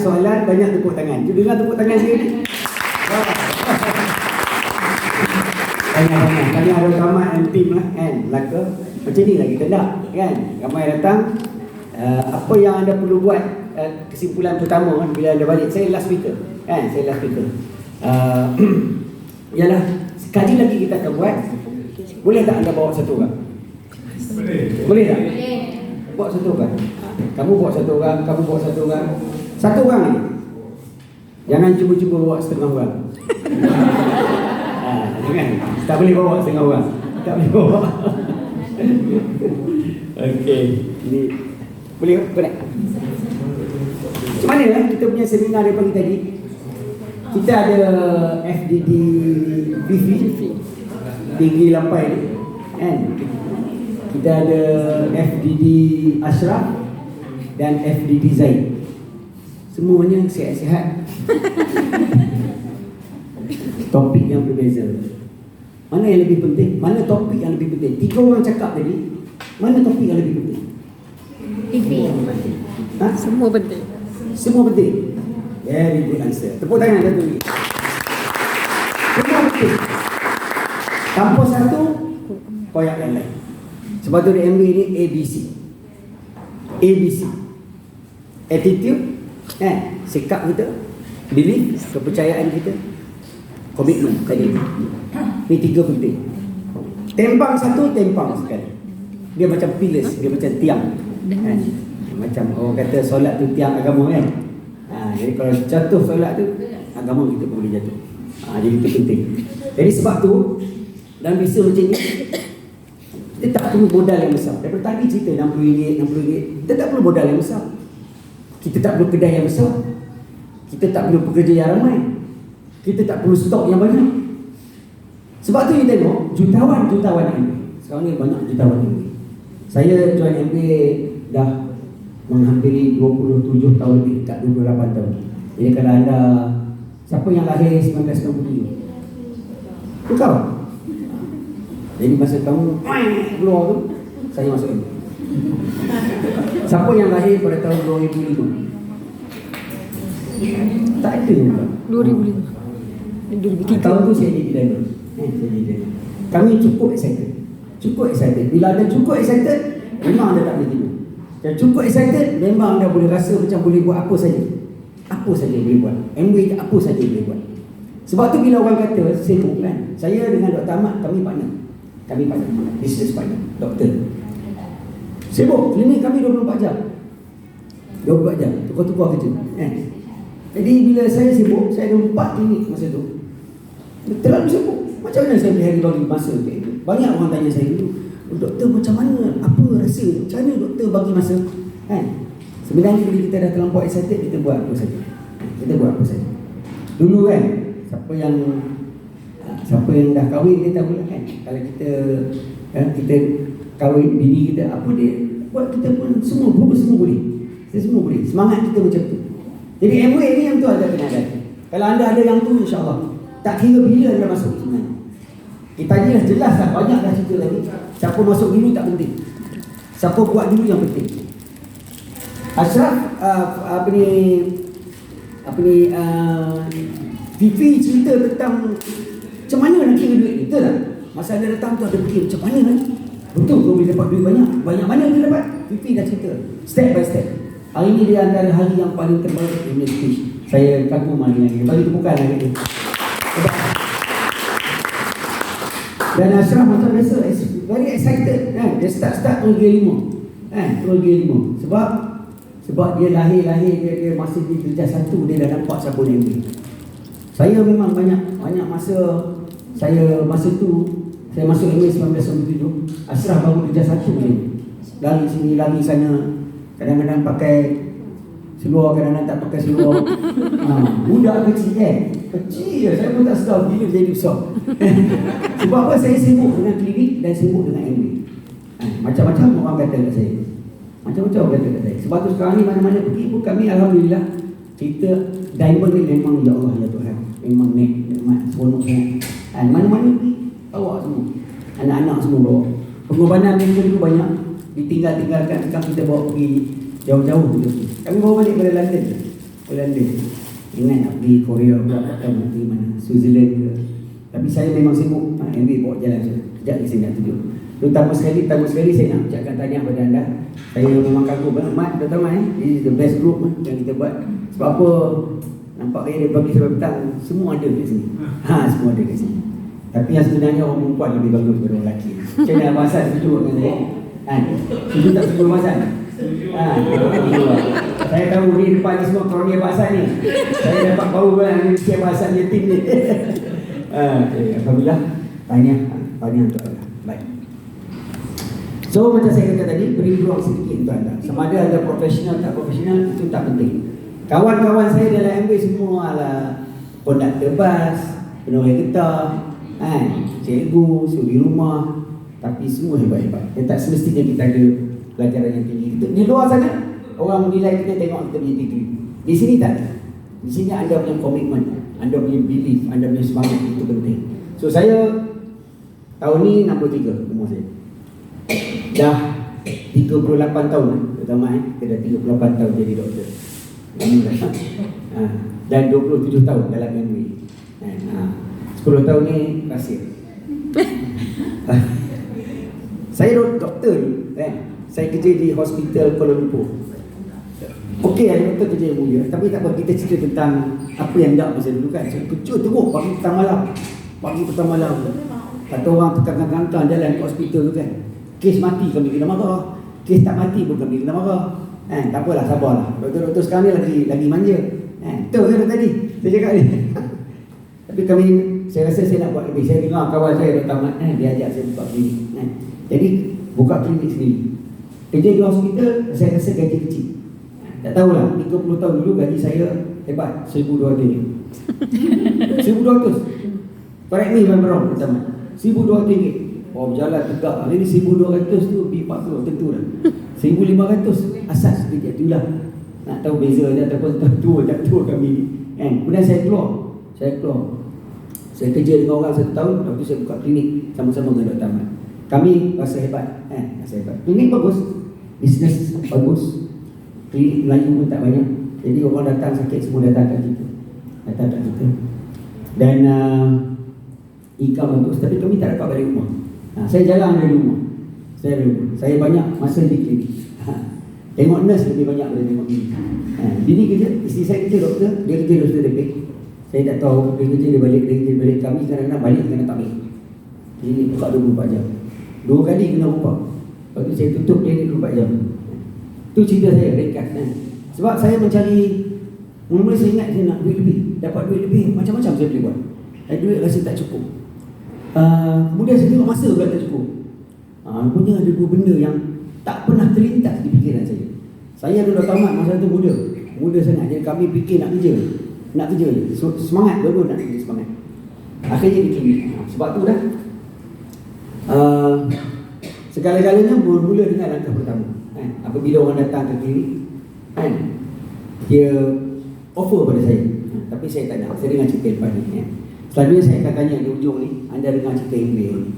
soalan, banyak tepuk tangan. Cuba dengar tepuk tangan sikit. Banyak-banyak. Tadi ada Tamat dan tim lah kan. Laka. Macam ni lah kita nak kan. Ramai datang. Apa yang anda perlu buat, kesimpulan pertama kan, bila anda balik. Saya last speaker kan. Saya last speaker. Ialah, sekali lagi kita akan buat. Boleh tak anda bawa satu orang? Boleh tak? Bawa satu orang. Kamu bawa satu orang, kamu bawa satu orang. Satu orang ni. Jangan cuba-cuba bawa setengah orang. Jangan. Tak boleh bawa setengah orang. Tak boleh bawa. Okey. Ini boleh boleh. Macam mana lah kita punya seminar dari pagi tadi? Kita ada FDD BV tinggi lampai ni kan? Kita ada FDD Ashraf dan FDD Zaid. Semuanya sihat-sihat. Topik yang berbeza. Mana yang lebih penting? Mana topik yang lebih penting? 3 orang cakap tadi. Mana topik yang lebih penting? Semua penting. Semua penting. Very good answer. Tepuk tangan satu lagi. Semua penting. Tanpa satu, koyak yang lain. Sebab tu di MB ni ABC. ABC. Attitude, sikap kita, belief, kepercayaan kita, komitmen tadi. Ni 3 penting. Tempang satu, tempang sekali. Dia macam pillars, dia macam tiang. Macam orang kata solat tu tiang agama kan. Jadi kalau jatuh solat tu, agama kita pun boleh jatuh. Jadi itu penting. Jadi sebab tu dalam bisnes macam ni, kita tak perlu modal yang besar. Daripada tadi cerita RM60, RM60, kita tak perlu modal yang besar. Kita tak perlu kedai yang besar. Kita tak perlu pekerja yang ramai. Kita tak perlu stok yang banyak. Sebab tu you tengok jutawan-jutawan MBA. Sekarang ni banyak jutawan MBA. Saya join MBA dah menghampiri 27 tahun lebih, tak 28 tahun. Jadi kalau anda, siapa yang lahir 1997? Kau. Jadi masa kamu keluar tu, saya masuk MBA. Siapa yang lahir pada tahun 2005? Tak ada juga. 2005. 2003. Tahun tu saya jadi driver. Kami cukup excited. Bila anda cukup excited, memang anda tak boleh tidur. Dan cukup excited, memang anda boleh rasa macam boleh buat apa saja. Apa saja boleh buat. MBA apa saja boleh buat. Sebab tu bila orang kata sibuk kan, saya dengan Dr. Ahmad, kami partner, business partner, doktor. Sibuk, klinik kami 24 jam. 24 jam, tukar-tukar kerja. Jadi bila saya sibuk, saya ada 4 klinik masa tu. Terlalu sibuk. Macam mana saya boleh bagi masa ke? Banyak orang tanya saya dulu, doktor macam mana? Apa rasa? Macam mana doktor bagi masa? Sebenarnya bila kita dah terlampau excited, kita buat apa saja. Dulu kan, siapa yang dah kahwin dia tahu lah kan. Kalau kita kahwin bini kita, apa dia buat, kita pun semua boleh. Kita semua boleh. Semangat kita macam tu. Jadi MBA ni yang tu ada kena ada. Kalau anda ada yang tu, insya-Allah tak kira bila anda masuk sebenarnya. Kita jelas lah, banyak dah cerita lagi. Siapa masuk dulu tak penting. Siapa buat dulu yang penting. Ashraf Vivi cerita tentang macam mana nak kira duit. Betul tak? Masa anda datang tu ada fikir macam mana nak? Betul kau boleh dapat duit banyak. Banyak mana boleh dapat? Vivi dah cerita step by step. Hari ni dia antara hari yang paling terbaik di speech. Saya kagum hari ni. Bagi tepukan hari ni. Dan Ashraf macam biasa, very excited kan? Dia start turun gear 5 turun gear 5 sebab dia lahir dia masih di darjah 1, dia dah nampak siapa dia ni. Saya memang banyak masa tu saya masuk MBA 1997, Ashraf baru darjah 1 je. Lari sini lari sana, kadang-kadang pakai seluar, kadang-kadang tak pakai seluar. Budak kecil kecil je, saya pun tak sedar bila jadi besar. Sebab apa? Saya sibuk dengan klinik dan sibuk dengan MBA. Macam-macam orang kata kat saya. Sebab tu sekarang ni mana-mana pergi pun kami alhamdulillah, kita diamond ni memang ya Allah ya Tuhan, memang nikmat seronok sangat. Mana-mana pergi bawa semua, anak-anak semua bawa. Pengorbanan mereka tu banyak, ditinggalkan kita bawa pergi jauh-jauh. Kami bawa balik pada London. London. Ingat nak pergi Korea pula, tak nak pergi mana, Switzerland ke. Tapi saya memang sibuk, MBA bawa jalan je. Sekejap lagi saya nak tunjuk. Terutama sekali saya nak ucapkan tahniah kepada anda. Saya memang kagum banget. Mat, terutama this is the best group yang kita buat. Sebab apa? Nampak kayak dari pagi sampai petang, semua ada kat sini. Semua ada kat sini. Tapi yang sebenarnya orang perempuan lebih bagus daripada orang lelaki. Macam mana Abang Hassan setuju dengan saya? Setuju tak setuju Abang Hassan? Saya tahu ni depan ni semua kroni Abang Hassan ni. Saya dapat bau kan mesti Abang Hassan dia tim ni. Alhamdulillah. Tahniah untuk anda. Baik. So macam saya kata tadi, beri peluang sedikit untuk anda. Sama ada anda profesional tak profesional, itu tak penting. Kawan-kawan saya dalam MBA semua adalah konduktor bas, penolong getah, cikgu, suri rumah. Tapi semua hebat-hebat. Dan tak semestinya kita ada pelajaran yang tinggi. Di luar sana, orang menilai kita tengok kita punya degree. Di sini tak ada. Di sini anda punya komitmen, anda punya belief, anda punya semangat, itu penting. So saya tahun ni 63 umur saya. Dah 38 tahun terutama kita dah 38 tahun jadi doktor. Dan 27 tahun dalam MBA. 10 tahun ni rahsia. Saya doktor kan. Saya kerja di hospital Kuala Lumpur. Okey, doktor kerja yang mulia. Tapi tak apa, kita cerita tentang apa yang tak masa dulu kan. Saya kejut teruk pagi petang malam. Kata orang terkangkang-kangkang jalan ke hospital tu kan. Kes mati kami kena marah. Kes tak mati pun kami kena marah. Tak apalah, sabarlah. Doktor-doktor sekarang ni lagi manja. Betul kan tadi saya cakap ni. Tapi kami, saya rasa saya nak buat lebih. Saya dengar kawan saya Dr. Ahmad dia ajak saya buka klinik. Jadi buka klinik sendiri. Kerja di hospital, saya rasa gaji kecil. Tak tahulah, 30 tahun dulu gaji saya hebat, RM1,200. RM1,200. Correct me if I'm wrong, Dr. Ahmad. RM1,200. Oh, berjalan tegak. Hari ni RM1,200 tu B40 tentu dah. RM1,500 asas kerja itulah. Nak tahu beza dia ataupun tak tua kami ni. Kemudian saya keluar. Saya kerja dengan orang 1 tahun, lepas tu saya buka klinik sama-sama dengan Dr. Ahmad. Kami rasa hebat. Klinik bagus, bisnes bagus, klinik Melayu pun tak banyak. Jadi orang datang sakit semua datang kat kita. Dan income bagus, tapi kami tak dapat balik rumah. Saya jarang dari rumah. Saya banyak masa di klinik. Tengok nurse lebih banyak daripada tengok bini. Bini kerja, isteri saya kerja doktor, dia kerja doktor DP. Saya tak tahu, dia kerja dia balik. Kami kadang-kadang balik, kadang-kadang tak balik. Jadi buka 24 jam. 2 kali kena upah. Lepas tu saya tutup dia 24 jam. Tu cerita saya, ringkas kan. Sebab saya mencari, mula-mula saya ingat saya nak duit lebih. Dapat duit lebih, macam-macam saya boleh buat. Dan duit rasa tak cukup. Kemudian saya tengok masa pula tak cukup. Punya ada 2 benda yang tak pernah terlintas di fikiran saya. Saya ada Dr. Ahmad masa tu muda sangat. Jadi kami fikir nak kerja je. Semangat, dua-dua nak kerja semangat. Akhirnya di klinik. Sebab tu dah segala-galanya bermula dengan langkah pertama. Apabila orang datang ke klinik, dia offer pada saya. Tapi saya tak nak. Saya dengar cerita lepas ni. Selalunya saya akan tanya di ujung ni, anda dengar cerita MBA ni.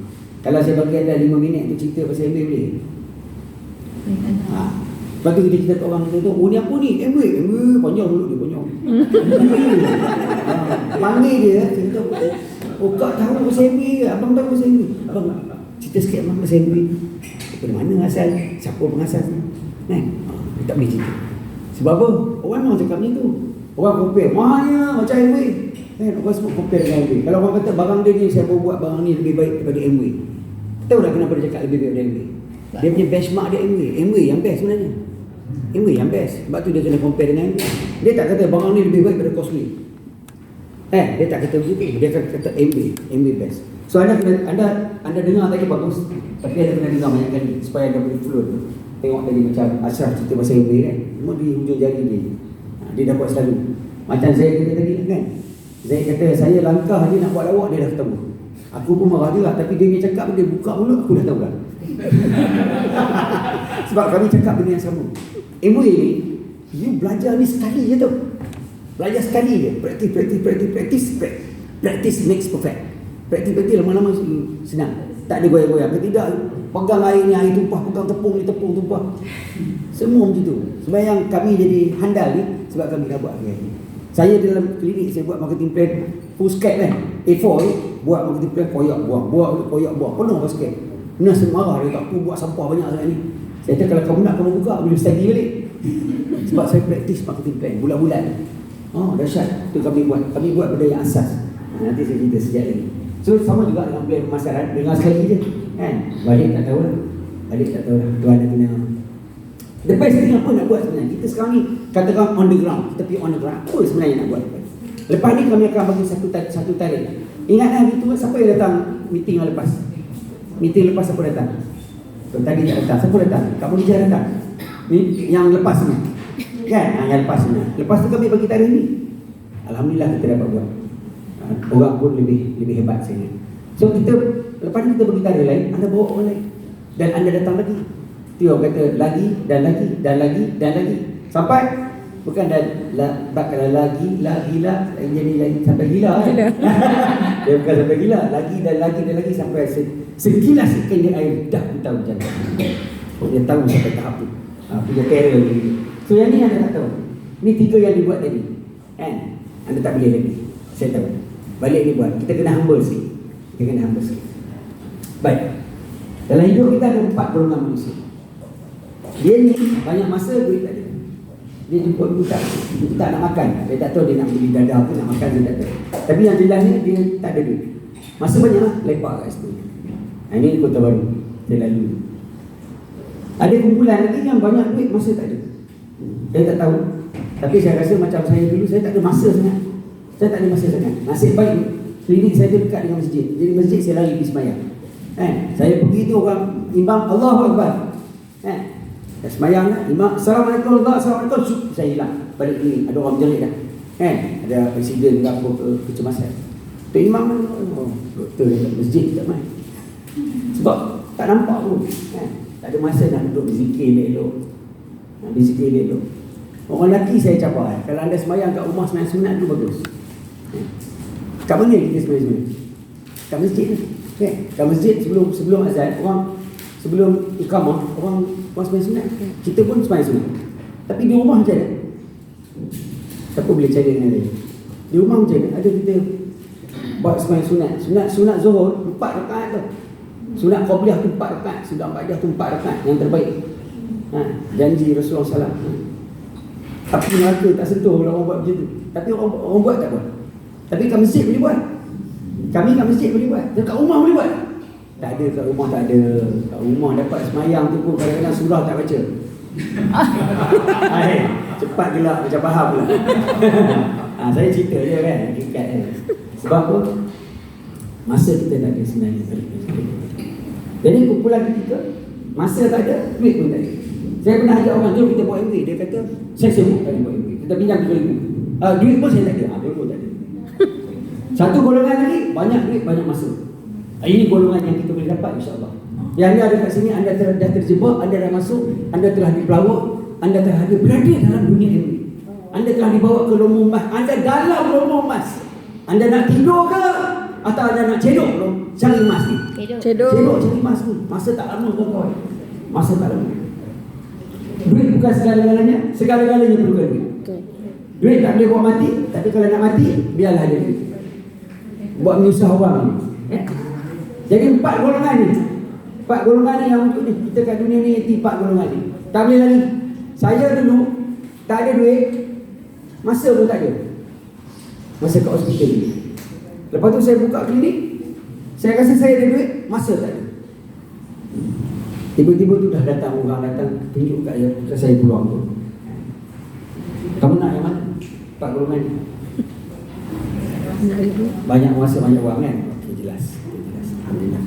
Kalau saya bagi anda 5 minit tu cerita pasal MBA boleh? Lepas tu kita cerita ke orang kita tu, oh ni apa ni? MBA panjang mulut dia, panjang. Panggil dia, cerita, oh kak tahu pasal MBA ke? Abang tahu pasal MBA? Abang cerita sikit abang pasal MBA. Dari mana asal? Siapa pengasas? Tak boleh cerita. Sebab apa? Orang memang cakap ni tu. Orang compare, mahalnya macam MBA. Orang sebut compare dengan MBA. Kalau orang kata barang dia ni, saya buat barang ni lebih baik daripada MBA. Tahu tak kenapa dia cakap lebih baik daripada MBA? Dia punya benchmark dia MBA yang best sebenarnya. MBA yang best. Sebab tu dia kena compare dengan MBA. Dia tak kata barang ni lebih baik daripada Cosplay. Dia tak kata begitu. Dia kata MBA best. So anda dengar tadi bagus. Tapi anda kena dengar banyak kali supaya anda boleh flow. Tengok tadi macam Ashraf cerita pasal MBA kan. Semua di hujung jari dia. Dia dah buat selalu. Macam saya kata tadi kan. Saya kata saya langkah dia nak buat lawak dia dah ketemu. Aku pun marah juga. Tapi dia cakap dia buka mulut aku dah tahu dah. Sebab kami cakap benda yang sama. MBA ni, you belajar ni sekali je tau. Belajar sekali je. Practice makes perfect. Practice lama-lama senang. Tak ada goyang-goyang. Tidak pegang air ni, air tumpah. Pegang tepung ni, tepung tumpah. Semua macam tu. Sebab yang kami jadi handal ni, sebab kami dah buat hari-hari. Saya dalam klinik saya buat marketing plan full scan kan, A4 ni, buat marketing plan koyak buang, penuh basket. Nurse marah, dia tak apa buat sampah banyak sangat ni. Saya kata kalau kamu nak kamu buka, boleh study balik. Sebab saya praktis marketing plan bulan-bulan. Oh, dahsyat. Itu kami buat benda yang asas. Nanti saya cerita sekejap lagi. So sama juga dengan plan pemasaran, dengar sekali je kan. Balik tak tahu lah. Tuan nak kena. The best thing apa nak buat sebenarnya? Kita sekarang ni katakan on the ground, kita pergi on the ground. Apa sebenarnya nak buat? Lepas ni kami akan bagi satu tarikh. Ingat hari tu siapa yang datang meeting yang lepas? Meeting lepas siapa datang? Tadi tak datang. Siapa datang? Kak Munijah datang. Ni yang lepas ni. Kan? Yang lepas ni. Lepas tu kami bagi tarikh ni. Alhamdulillah kita dapat buat. Orang pun lebih hebat sebenarnya. So kita lepas ni kita bagi tarikh lain, anda bawa orang lain dan anda datang lagi. Dia kata lagi dan lagi sampai bukan bakal lagi jadi lagi sampai gila kan? Dia bukan sampai gila, lagi dan lagi sampai sekilas ikan dia air dah tahu jalan. Dia tahu sampai tahap tu. Punya terror ni. So yang ni anda tak tahu. Ni 3 yang dibuat tadi. Kan? Anda tak boleh lagi. Saya tahu. Balik ni buat. Kita kena humble sikit. Baik. Dalam hidup kita ada 4 golongan manusia. Dia ni banyak masa duit tak ada. Dia jumpa dulu tak nak makan. Dia tak tahu dia nak beli dadah ke nak makan, dia tak tahu. Tapi yang jelas ni dia tak ada duit. Masa banyak lah lepak kat situ. Ini Kota Baru. Dia lalu. Ada kumpulan lagi yang banyak duit, masa tak ada. Saya tak tahu. Tapi saya rasa macam saya dulu, saya tak ada masa sangat. Nasib baik klinik saya dekat dengan masjid. Jadi masjid saya lari pergi sembahyang. Saya pergi tu orang imam Allahu Akbar. Dah sembahyang dah, imam Assalamualaikum Assalamualaikum, saya hilang. Balik ni ada orang berjerit dah. Ada presiden ke apa ke kecemasan. Tu imam doktor dekat masjid tak main. Sebab tak nampak pun. Tak ada masa nak duduk berzikir elok. Orang lelaki saya cabar, kalau anda sembahyang kat rumah sembahyang sunat tu bagus. Kat mana kita sembahyang sunat? Kat masjid ni. Kat masjid sebelum azan, orang sebelum iqamah, orang sembahyang sunat. Kita pun sembahyang sunat. Tapi di rumah macam mana? Siapa boleh cari dengan dia? Di rumah macam mana? Ada kita buat sembahyang sunat zuhur 4 rakaat tu. Sunat qabliyah tu 4 rakaat, sunat ba'diyah tu 4 rakaat yang terbaik. Janji Rasulullah SAW. Api neraka tak sentuh kalau orang buat macam tu. Tapi orang buat tak buat. Tapi kat masjid boleh buat. Kami kat masjid boleh buat. Dekat rumah boleh buat. Tak ada kat rumah, tak ada. Kat rumah dapat semayang tu pun kadang-kadang surah tak baca. Cepat gelap macam faham pula. Saya cerita je kan, dekat kan. Sebab apa? Masa kita tak ada sebenarnya. Jadi kumpulan kita, masa tak ada, duit pun tak ada. Saya pernah ajak orang, jom kita buat MV. Dia kata, saya sibuk tak buat MV. Kita pinjam 3,000. Duit pun saya tak ada. Duit pun tak ada. Satu golongan lagi, banyak duit, banyak masa. Ini golongan yang kita boleh dapat, insyaAllah. Yang anda ada kat sini, anda dah terjebak, anda dah masuk, anda telah dipelawak, anda telah berada dalam dunia MV. Anda telah dibawa ke lumbung emas, anda dalam lumbung emas. Anda nak tidur ke? Atau anda nak cedok cari emas ni? Cedok cari emas ni. Masa tak lama kawan-kawan. Masa tak lama. Duit bukan segala-galanya, segala-galanya perlukan duit. Duit tak boleh buat mati, tapi kalau nak mati, biarlah ada duit. Buat menyusah orang ni. Jadi 4 golongan ni. 4 golongan ni yang untuk ni. Kita kat dunia ni 4 golongan ni. Tak boleh lagi. Saya dulu tak ada duit, masa pun tak ada. Masa kat hospital ni. Lepas tu saya buka klinik, saya rasa saya ada duit, masa tak ada. Tiba-tiba tu dah datang orang tunjuk kat saya peluang tu. Kamu nak yang mana? 4 golongan ni. Banyak masa, banyak wang kan? Okey, jelas. Alhamdulillah.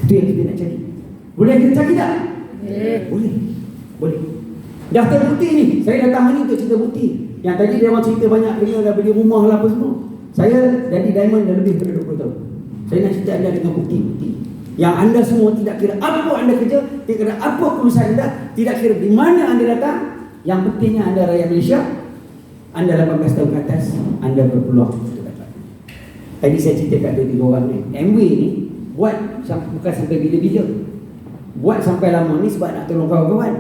Itu yang kita nak cari. Boleh kita cari tak? Boleh. Daftar bukti ni, saya datang hari ni untuk cerita bukti. Yang tadi dia orang cerita banyak, dia dah beli rumah lah apa semua. Saya jadi diamond dah lebih daripada 20 tahun. Saya nak cerita anda dengan bukti-bukti. Yang anda semua tidak kira apa anda kerja, tidak kira apa perusahaan anda, tidak kira di mana anda datang. Yang pentingnya anda rakyat Malaysia, anda 18 tahun ke atas, anda berpeluang untuk dapat. Tadi saya cerita kat 2-3 orang ni. MW ni buat bukan sampai bila-bila. Buat sampai lama ni sebab nak tolong kawan-kawan.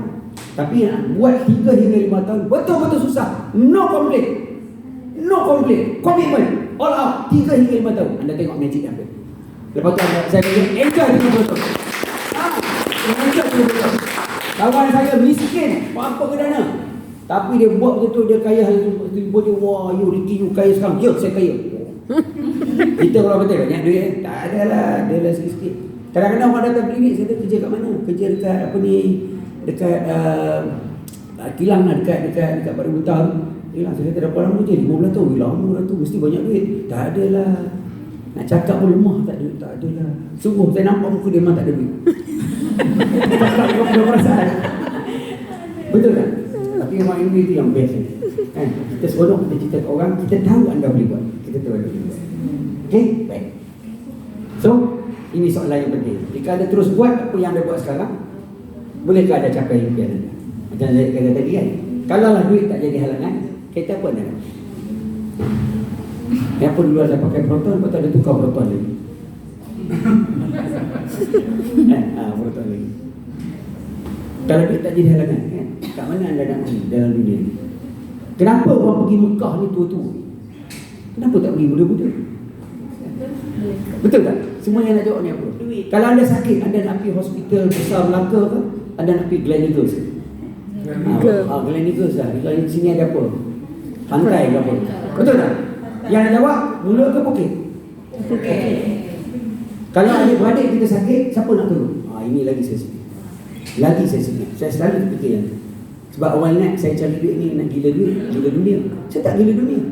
Tapi buat 3 hingga 5 tahun betul-betul susah. No complaint. No complaint. Komitmen. All out 3 hingga 5 tahun. Anda tengok magic apa. Lepas tu saya kata enjoy dengan betul. Enjoy dengan betul. Kawan saya miskin, apa ke dana. Tapi dia buat betul, dia kaya. Tiba dia, wah, Ricky, you kaya sekarang. Ya, saya kaya. Kita kalau betul banyak duit, tak ada lah, dia lah sikit-sikit. Kadang-kadang orang datang klinik, saya kata kerja kat mana? Kerja dekat apa ni, dekat kilang lah, dekat Baru Butar. Kilang, saya kata berapa lama je? 15 tahun. Lama lah tu, mesti banyak duit. Tak ada lah. Nak cakap pun lemah, tak ada lah. Sungguh, saya nampak muka dia memang tak ada duit. Tak ada perasaan. Betul tak? Tapi memang ini itu yang best kan? Kita seronok, kita cerita ke orang, kita tahu anda boleh buat. Kita tahu anda boleh buat. Okay? Baik. So, ini soalan yang penting. Jika anda terus buat apa yang anda buat sekarang, bolehkah anda capai impian anda? Macam saya kata tadi kan, kalau lah duit tak jadi halangan, kita apa anda? Yang pun dulu ada pakai proton, lepas tu ada tukar proton lagi. Proton lagi. Kalau duit tak jadi halangan, kan? Kat mana anda nak pergi dalam dunia ni? Kenapa orang pergi Mekah ni tua-tua? Kenapa tak pergi muda-muda? Betul tak? Semua yang nak jawab ni apa? Duit. Kalau anda sakit, anda nak pergi hospital besar Melaka ke? Anda nak pergi Gleneagles ke? Gleneagles lah. Di sini ada apa? Pantai ke apa? Betul tak? Yang nak jawab, mula ke Phuket? Phuket. Kalau adik-beradik kita sakit, siapa nak tolong? Ini lagi saya sedih. Lagi saya sedih. Saya selalu fikir yang tu. Sebab orang ingat saya cari duit ni nak gila duit, gila dunia. Saya tak gila dunia.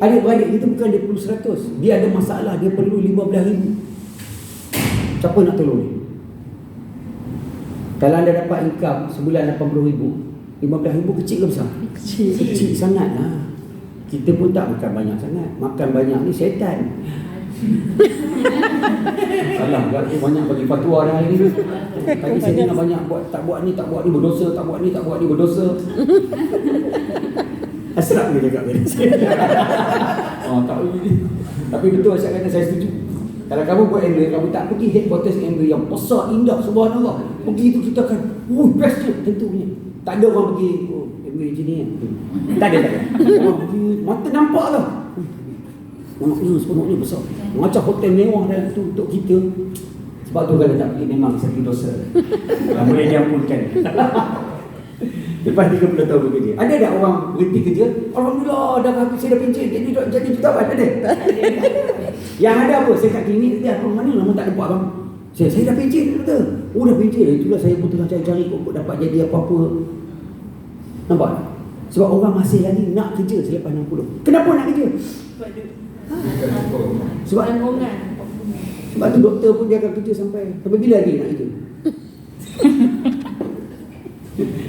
Adik-beradik kita bukan dia perlu 100. Dia ada masalah, dia perlu 15,000. Siapa nak tolong dia? Kalau anda dapat income sebulan 80,000, 15,000 kecil ke besar? Kecil sangat lah. Kita pun tak makan banyak sangat. Makan banyak ni setan. Salah kan, banyak bagi fatwa dah hari ni. Tadi saya dengar banyak tak buat ni berdosa, tak buat ni berdosa. Asrap dia cakap pada saya. Tak boleh. Tapi betul saya kata, saya setuju. Kalau kamu buat MBA, kamu tak pergi headquarters MBA yang besar, indah, subhanallah. Pergi itu kita akan, bestnya tentunya. Tak ada orang pergi, MBA macam ni kan. Tak ada. Orang pergi, mata nampak lah. Nampak sepenuhnya besar. Macam hotel mewah dalam tu untuk kita. Sebab tu kalau tak pergi memang satu dosa. Yang boleh diampunkan. Lepas 30 tahun bekerja. Ada tak orang berhenti kerja? Alhamdulillah, dah habis saya dah pencen. Jadi jutawan ada. Yang ada apa? Saya kat klinik tadi, apa mana lama tak dapat abang? Saya dah pencen kata. Dah pencen. Itulah saya pun tengah cari-cari kok dapat jadi apa-apa. Nampak? Sebab orang masih lagi nak kerja selepas 60. Kenapa nak kerja? Sebab sebab tu doktor pun dia akan kerja sampai bila lagi nak kerja?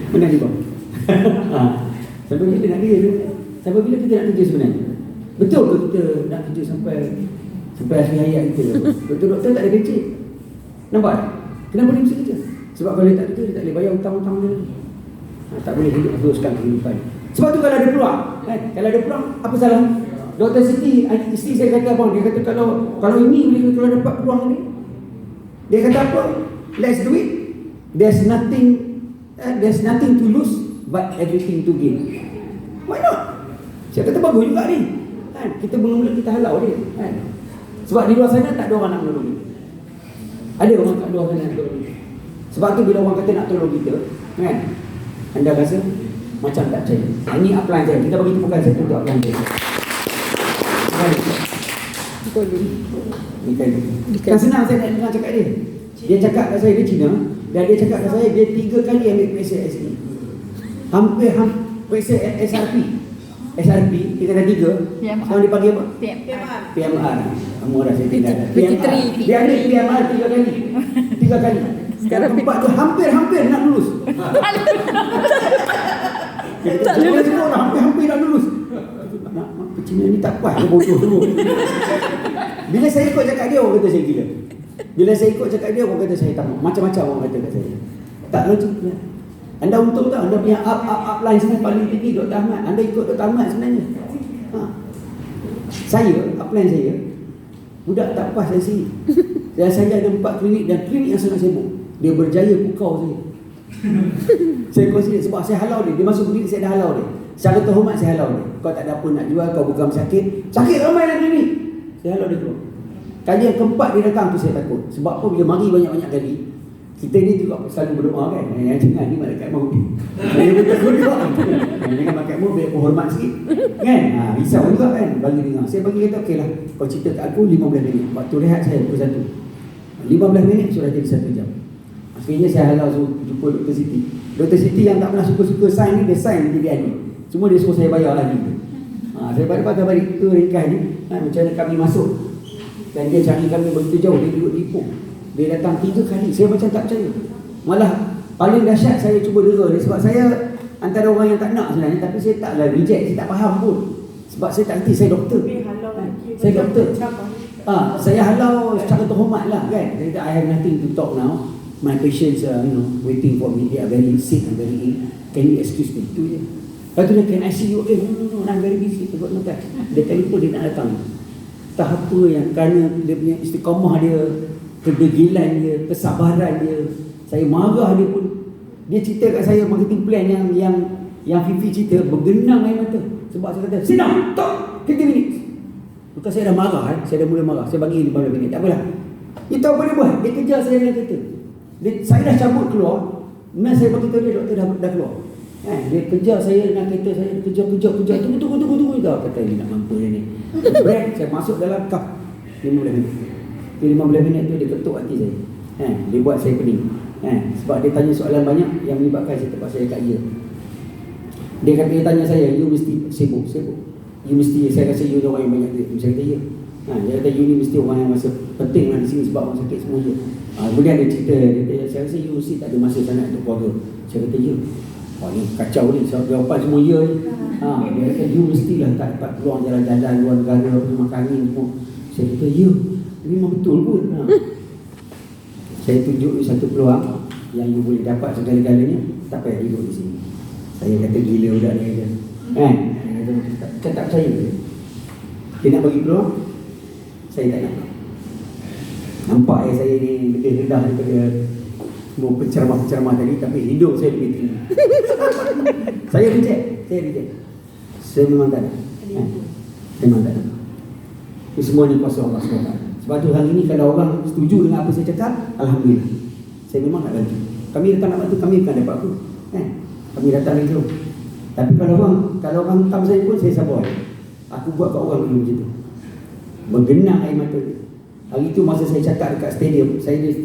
Mana ni bang? Sampai bila nak kerja tu? Sampai bila kita nak kerja sebenarnya? Betul ke kita nak kerja sampai akhir hayat kita? Betul doktor tak ada kerja. Nampak? Kenapa dia mesti kerja? Sebab kalau dia tak kerja, dia tak boleh bayar hutang-hutang dia. Tak boleh hidup teruskan kehidupan. Sebab tu kalau ada peluang, kan? Kalau ada peluang, apa salah? Dr. Siti, isteri saya kata abang, dia kata kalau ini boleh, kalau dapat peluang ni, dia kata apa? Let's do it. There's nothing to lose but everything to gain. Why not? Saya kata bagus juga ni. Kan? Kita mula-mula kita halau dia. Kan? Sebab di luar sana tak ada orang nak menolong kita. Ada orang kat luar sana nak tolong kita. Sebab tu bila orang kata nak tolong kita, kan? Anda rasa macam tak percaya. Ini upline saya. Kita bagi tepukan satu untuk upline saya. Kan senang saya nak dengar cakap dia. Dia cakap kat saya, dia Cina. Dan dia cakap kat saya, dia 3 kali ambil PSLSE. Hampir PSL SRP, kita dah 3. Sekarang dia panggil apa? PMR. Kamu dah saya tinggal. Dia ambil PMR 3 kali. 3 kali. Sekarang tempat tu hampir nak lulus. Tak lulus semua orang, hampir nak lulus. Cina ni tak puas, dia bodoh dulu. Bila saya ikut cakap dia, orang kata saya gila. Bila saya ikut cakap dia, orang kata saya tamak. Macam-macam orang kata kat saya. Tak logik. Anda untung tak? Anda punya upline sebenarnya paling tinggi Dr. Ahmad. Anda ikut Dr. Ahmad sebenarnya. Saya, upline saya, budak tak puas dari sini. Dan saya ada 4 klinik dan klinik yang sangat sibuk. Dia berjaya pukau saya. Saya consider sebab saya halau dia. Dia masuk berdiri, saya dah halau dia. Secara terhormat saya halau dia. Kau tak ada apa nak jual, kau bukan sakit. Sakit ramai lagi ni. Saya halau dia keluar. Kali yang keempat dia datang tu saya takut. Sebab apa, bila mari banyak-banyak kali, kita ni juga selalu berdoa kan. Jangan ni malaikat maut ni. Saya takut juga. Jangan malaikat maut biar hormat sikit. Kan? Risau juga kan bagi dengar. Saya bagi kata okey lah. Kau cerita kat aku 15 minit. Waktu rehat saya pukul 1. 15 minit sudah jadi 1 jam. Akhirnya saya halau jumpa Dr. Siti. Dr. Siti yang tak pernah suka-suka sign ni, dia sign jadi adik. Semua dia suruh saya bayar lagi. Saya balik tu ringkas ni. Macam mana kami masuk. Dan dia cari kami begitu jauh. Dia duduk di Ipoh. Dia datang 3 kali. Saya macam tak percaya. Malah paling dahsyat saya cuba dera dia. Sebab saya antara orang yang tak nak sebenarnya. Tapi saya taklah reject. Saya tak faham pun. Sebab saya tak kerti. Saya doktor. Saya doktor. Saya halau secara terhormat lah kan. Saya kata I have nothing to talk now. My patients are waiting for me. They are very sick and very ill. Can you excuse me? Itu je. Lepas tu dia, can I see you? No, I'm very busy. No time. Dia telefon dia nak datang. Tak apa yang kerana dia punya istiqamah dia, kedegilan dia, kesabaran dia. Saya marah dia pun. Dia cerita kat saya marketing plan yang Fifi cerita, bergenang air mata. Sebab saya kata, sit down, talk, 30 minit. Bukan saya dah marah, saya dah mula marah. Saya bagi 15 minit, tak apalah. Dia tahu apa dia buat? Dia kejar saya dengan kereta. Saya dah cabut keluar. Nurse saya beritahu dia, doktor dah keluar. Dia kejar saya dengan kereta saya. Kejar. Tunggu. Kata dia nak mampu dia ni. Break, saya masuk dalam kap 15 minit. 15 minit tu dia ketuk hati saya. Dia buat saya pening. Sebab dia tanya soalan banyak yang menyebabkan saya terpaksa cakap ya. Dia tanya saya, you mesti sibuk. You mesti, saya rasa you orang yang banyak duit. Saya kata ya. Dia kata you ni mesti orang yang masa penting lah di sini sebab orang sakit semua je. Kemudian dia cerita, dia kata, saya rasa you mesti tak ada masa sangat untuk keluarga. Saya kata ya. Ni kacau ni, jawapan semua ya ni. Dia kata you mestilah tak dapat keluar jalan-jalan luar negara, makan angin semua. Saya kata ya, memang betul pun. Saya tunjuk satu peluang yang you boleh dapat segala-galanya, tak payah duduk di sini. Saya kata gila budak ni kata. Saya tak percaya. Dia nak bagi peluang, saya tak nak. Nampak saya ni lebih rendah daripada semua penceramah-penceramah tadi, tapi hidup saya lebih tinggi. Saya reject. Saya memang tak nak. Memang tak nak. Ini semua ni kuasa Allah SWT. Sebab tu hari ni kalau orang setuju dengan apa saya cakap, alhamdulillah. Saya memang nak bantu. Kami datang nak bantu, kami bukan dapat apa. Kami datang lagi dulu. Tapi kalau orang tam saya pun, saya sabar. Aku buat kat orang dulu macam tu. Bergenang air mata. Hari tu masa saya cakap dekat stadium, saya di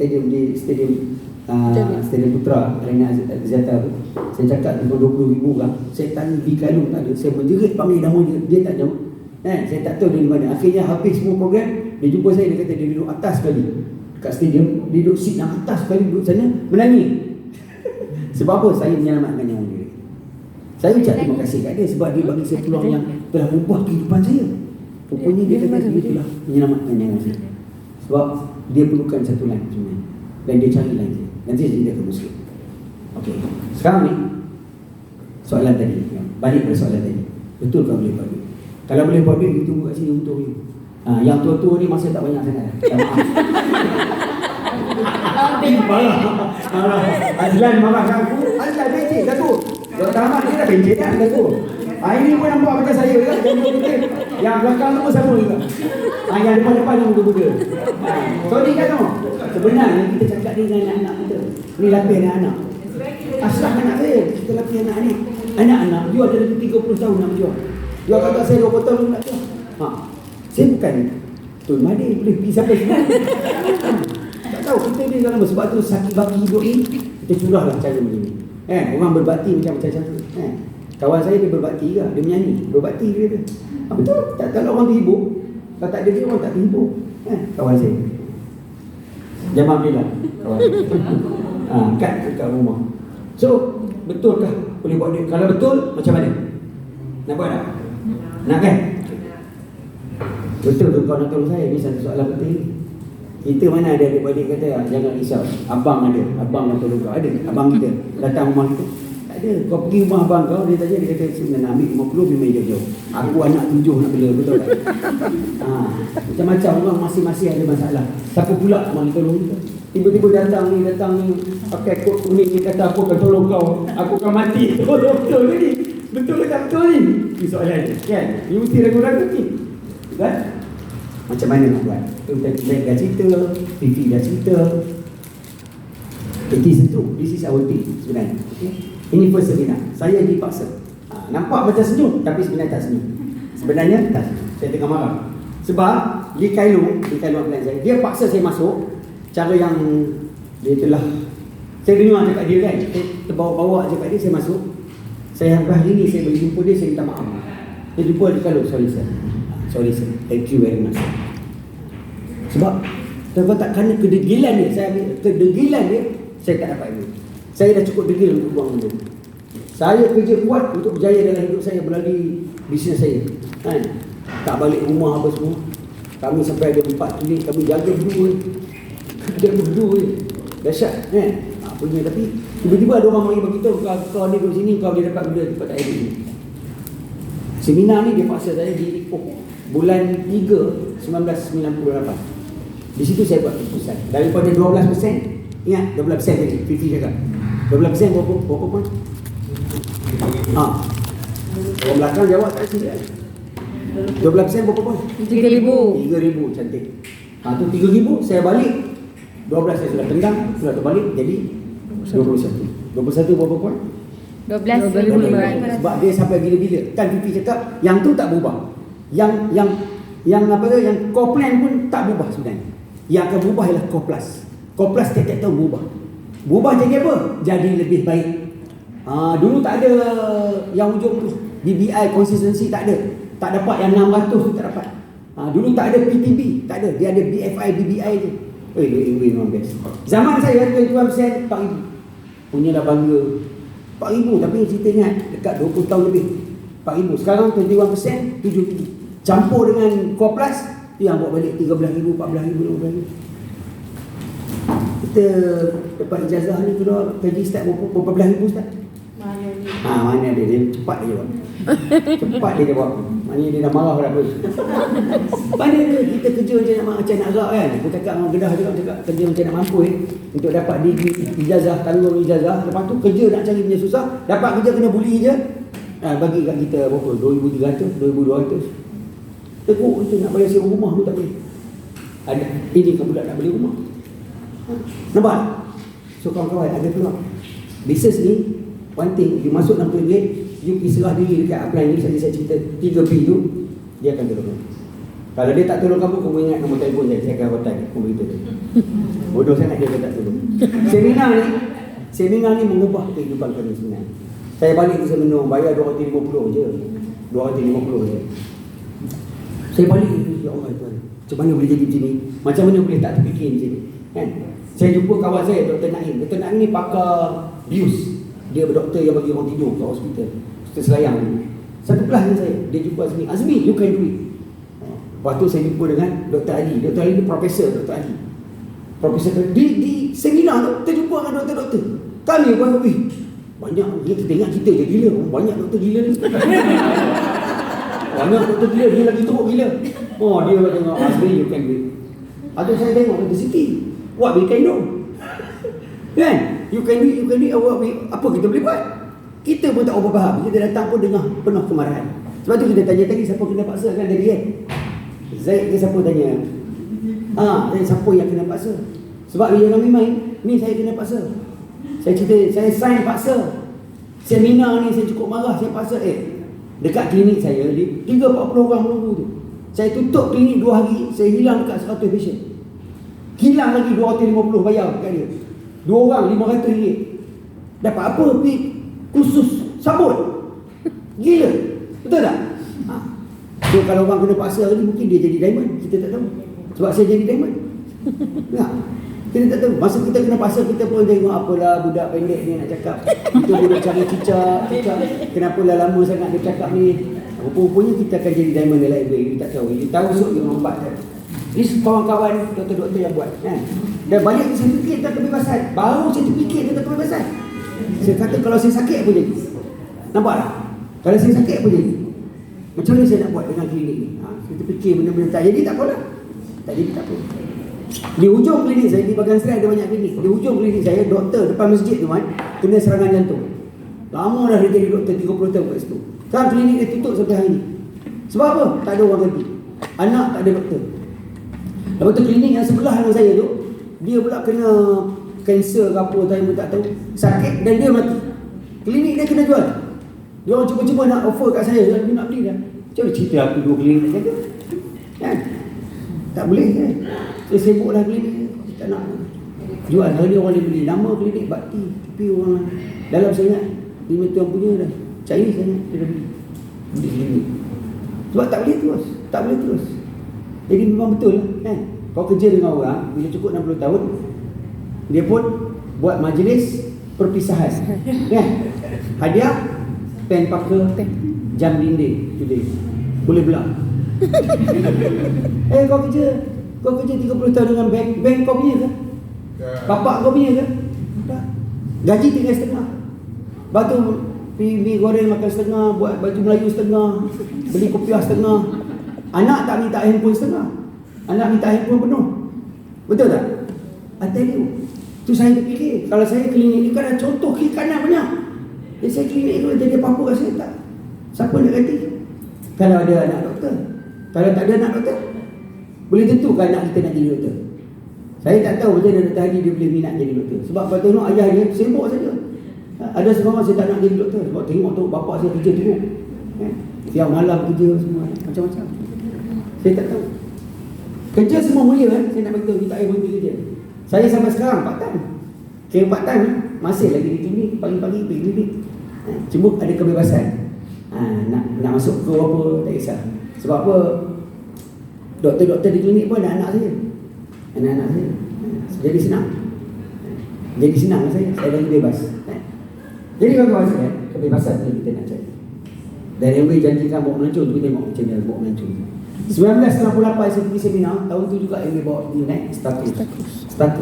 Stadium Putra, Arena Axiata tu. Saya cakap dengan 20,000 orang. Saya tanya Vikalung tak ada. Saya menjerit panggil nama dia tak jawab. Saya tak tahu dia di mana. Akhirnya habis semua program, dia jumpa saya, dia kata dia duduk atas sekali dekat stadium, dia duduk seat yang atas sekali, duduk sana menangis. Sebab apa? Saya menyelamatkan nyawa dia. Saya ucap terima kasih kat dia sebab dia bagi saya peluang yang telah mengubah kehidupan saya. Rupanya dia kata dia telah menyelamatkan nyawa saya. Sebab dia perlukan satu line sebenarnya. Dan dia cari line saya. Nanti saya cerita ke Muslim. Okey. Sekarang ni soalan tadi. Balik pada soalan tadi. Betul kau boleh buat duit? Kalau boleh buat duit, tunggu kat sini untuk you. Yang tua-tua ni masa tak banyak sangat. Marah. Azlan marahkan aku. Azlan becik kat tu. Dr. Ahmad dia dah becik kan kat tu. Ini pun nampak macam saya kan. Yang belakang tu pun sama juga. Yang depan-depan ni muda-muda. Sorry kan tu. Sebenarnya kita cakap dengan anak-anak kita. Ni lapis anak-anak. Aslah anak saya. Kita lapis anak ni. Anak-anak, you ada lebih 30 tahun nak jual. Jual kakak saya 20 tahun nak jual. Saya bukan Tun Mahathir boleh pergi sampai sini. Tak tahu kita ni dalam sebab tu sakit baki hidup ni kita curahlah cara begini. Orang berbakti macam-macam tu. Kawan saya dia berbakti juga, dia menyanyi, berbakti dia kata. Betul, tak kalau orang terhibur, kalau tak ada dia orang tak terhibur. Kawan saya. Jamal Bila kawan. Kat rumah. So, betulkah boleh buat duit? Kalau betul, macam mana? Nak buat tak? Nak kan? Betul tu kau nak tolong saya. Ini satu soalan penting. Kita mana ada adik-adik kata jangan risau. Abang ada. Abang nak tolong kau. Ada. Abang kita datang rumah kita. Tak ada. Kau pergi rumah abang kau, dia tanya, dia kata sebenarnya nak ambil 50 memang jauh-jauh. Aku anak 7 nak bela, betul tak? Macam-macam orang masing-masing ada masalah. Siapa pula mari tolong kita? Tiba-tiba datang ni pakai kod kuning ni, kata aku akan tolong kau, aku akan mati. Betul ke ni? Betul ke tak betul ni? Ini soalan kan? Ni mesti ragu-ragu ni, kan? Macam mana nak buat? Kita dah cerita, Fifi dah cerita. It is true. This is our team sebenarnya. Okay? Ini first seminar. Saya dipaksa. Nampak macam senyum, tapi sebenarnya tak senyum. Sebenarnya tak senyum. Saya tengah marah. Sebab Lee Kai Lung plan saya, dia paksa saya masuk. Cara yang dia telah, saya dengar cakap dia kan, saya terbawa-bawa cakap dia, saya masuk. Saya hari ni saya boleh jumpa dia, saya minta maaf. Saya jumpa Lee Kai Lung, sorry sir, thank you very much. Sebab kalau tak kerana kedegilan dia, saya tak dapat ilmu. Saya dah cukup degil untuk buang benda. Saya kerja kuat untuk berjaya dalam hidup saya melalui bisnes saya, kan? Tak balik rumah apa semua. Kami sampai ada 4 klinik, kami jaga berdua. Dahsyat, kan? Punya, tapi tiba-tiba ada orang bagi beritahu, kau ni kat sini, kau boleh dapat benda tempat tak ada ni. Seminar ni dia paksa saya di bulan 3 1998. Di situ saya buat keputusan. Daripada 12%, ingat 12% tadi, Fifi cakap 12% berapa pun? Orang belakang jawab tak silap. 12% berapa pun? 3,000, cantik. Tu 3,000, saya balik 12 saya sudah tendang, sudah terbalik jadi 21 berapa pun? 12,500. Sebab dia sampai gila-gila. Kan Fifi cakap yang tu tak berubah. Yang apa tu, yang core plan pun tak berubah sebenarnya. Yang akan berubah ialah core plus. Core plus tiap-tiap tahun berubah. Berubah jadi apa? Jadi lebih baik. Dulu tak ada yang ujung BBI consistency, tak ada. Tak dapat yang 600 tu, tak dapat. Dulu tak ada PTB, tak ada. Dia ada BFI, BBI je. Dia memang best. Zaman saya 21% 4,000. Punyalah bangga. 4,000, tapi cerita ingat dekat 20 tahun lebih. 4,000. Sekarang 21% 7,000. Campur dengan core plus, yang buat balik 13,000, 14,000, 15,000. Kita dapat ijazah ni keluar gaji start berapa belas ribu start? Mana dia cepat dia jawab. Cepat dia jawab. Maknanya dia dah marah dah pun. Mana dia kita kerja macam nak gerak kan. Aku cakap dengan Kedah juga, cakap kerja macam nak mampu untuk dapat degree ijazah, tanggung ijazah. Lepas tu kerja nak cari punya susah, dapat kerja kena bully je. Bagi kat kita berapa? 2,300, 2,200. Teruk itu nak bayar sewa rumah pun tak boleh. Ada ini kan budak nak beli rumah. Nampak? So kawan-kawan ada peluang. Bisnes ni one thing, you masuk RM60, you pergi serah diri dekat upline ni. Saya cerita 3 P tu, dia akan tolong. Kalau dia tak tolong kamu, kamu ingat nombor telefon saya akan hotel. Kamu beritahu. Bodoh sangat dia tak tolong. Seminar ni mengubah kehidupan kami sebenarnya. Saya balik ke seminar, bayar RM250 je. RM250 je. Saya balik, ya Allah Tuhan, macam mana boleh jadi macam ni? Macam mana boleh tak terfikir macam ni? Kan? Saya jumpa kawan saya, Dr. Naim. Dr. Naim ni pakar bius. Dia berdoktor yang bagi orang tidur kat hospital. Hospital Selayang ni. Satu kelas dengan saya. Dia jumpa Azmi. Azmi, you can do it. Lepas tu saya jumpa dengan Dr. Ali. Dr. Ali ni Profesor Dr. Ali. Profesor di seminar tu, kita jumpa dengan doktor-doktor. Kami pun, banyak. Kita tengok kita je gila. Banyak doktor gila ni. Banyak doktor gila, dia lagi teruk gila. Dia tengok Azmi, you can do it. Atau saya tengok Dr. Siti. What we can do? Kan? You can do it, apa kita boleh buat? Kita pun tak apa faham. Kita datang pun dengar penuh kemarahan. Sebab tu kita tanya tadi, siapa kena paksa kan dari kan? Zaid ke siapa tanya? Siapa yang kena paksa? Sebab dia jangan main, ni saya kena paksa. Saya cerita, saya sign paksa. Seminar ni saya cukup marah, saya paksa. Dekat klinik saya, 30-40 orang menunggu tu. Saya tutup klinik 2 hari, saya hilang dekat 100 patient. Hilang lagi 250 bayar kat dia. 2 orang RM500. Dapat apa? Khusus sabun. Gila. Betul tak? So kalau orang kena paksa ni, mungkin dia jadi diamond. Kita tak tahu. Sebab saya jadi diamond. Kita tak tahu. Masa kita kena paksa, kita pun tengok apalah budak pendek ni nak cakap. Kita boleh cari cicak. Kenapalah lama sangat dia cakap ni. Rupa-rupanya kita akan jadi diamond dalam LB. Dia tak tahu. Dia tahu sok dia lompat. Ini kawan-kawan doktor-doktor yang buat kan. Dan banyak sertifikat tentang kebebasan. Baru sertifikat tentang kebebasan. Saya kata kalau saya sakit apa jadi? Nampak tak? Kalau saya sakit apa jadi? Macam mana saya nak buat dengan klinik ni? Kita fikir benda-benda tak jadi tak apalah. Tak jadi tak apa. Di hujung klinik saya, di bahagian Serai ada banyak klinik. Di hujung klinik saya, doktor depan masjid tu kan, kena serangan jantung. Lama dah dia jadi doktor, 30 tahun kat situ. Sekarang klinik dia tutup sampai hari ni. Sebab apa? Tak ada orang ganti. Anak tak ada doktor. Lepas tu klinik yang sebelah dengan saya tu, dia pula kena kanser ke apa, saya pun tak tahu. Sakit dan dia mati. Klinik dia kena jual. Dia orang cuba-cuba nak offer kat saya, dia nak beli dah. Macam mana cerita aku 2 klinik nak jaga? Kan? Tak boleh kan? Saya sibuk dah klinik, tak nak jual. Hari ni orang dia beli nama klinik bakti, tapi orang dalam saya ingat 5 tahun punya dah. Cari saya ingat dia dah beli klinik. Sebab tak boleh terus, tak boleh terus. Jadi memang betul lah kan? Kau kerja dengan orang, bila cukup 60 tahun, dia pun buat majlis perpisahan kan? Hadiah pen pakai, jam dinding today. Boleh belah. Kau kerja 30 tahun dengan bank kau punya ke? Bapak kau punya ke? Tak. Gaji tinggal setengah. Lepas tu mi goreng makan setengah, buat baju Melayu setengah, beli kopiah setengah. Anak tak minta handphone setengah. Anak minta handphone penuh. Betul tak? I tell you. Tu saya terfikir, kalau saya klinik ni kan ada contoh kiri kanan banyak. Jadi saya klinik tu jadi apa-apa kat saya tak. Siapa nak ganti? Kalau ada anak doktor. Kalau tak ada anak doktor, boleh tentu kan anak kita nak jadi doktor. Saya tak tahu macam mana Dr. Haji dia boleh minat jadi doktor. Sebab kalau tengok ayah dia sibuk saja. Ada seorang saya tak nak jadi doktor sebab tengok tu bapak saya kerja teruk. Siang malam kerja semua macam-macam. Saya tak tahu. Kerja semua mulia kan. Saya nak beritahu kita berhenti kerja. Saya sampai sekarang part time. Kira part time masih lagi di klinik, pagi-pagi pergi klinik. Cuma ada kebebasan. Nak masuk ke apa tak kisah. Sebab apa? Doktor-doktor di klinik pun ada anak saya. Anak-anak saya. Jadi senang. Jadi senang saya lagi bebas. Jadi kawan-kawan saya, kebebasan ni kita nak cari. Dan yang boleh janjikan bawa melancong, kita tengok macam mana bawa melancong. 1998 saya pergi seminar, tahun tu juga yang dia bawa ni naik status.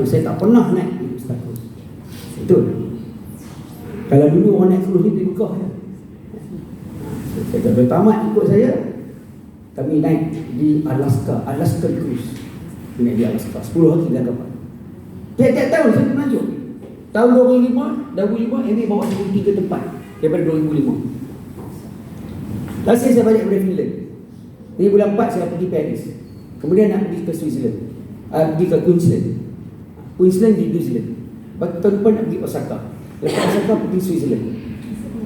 Saya tak pernah naik status. Betul. Kalau dulu orang naik cruise ni dibuka ya. Saya kata tamat ikut saya. Kami naik di Alaska Cruise. Naik di Alaska 10 hari dah kapal. Tiap-tiap tahun saya melancong. Tahun 2005 MA bawa saya pergi 3 tempat daripada 2005. Last year saya balik dari Finland. Ini bulan 4 saya pergi Paris. Kemudian nak pergi ke Switzerland. Pergi ke Queensland di New Zealand. Tahun depan nak pergi Osaka. Lepas Osaka pergi Switzerland.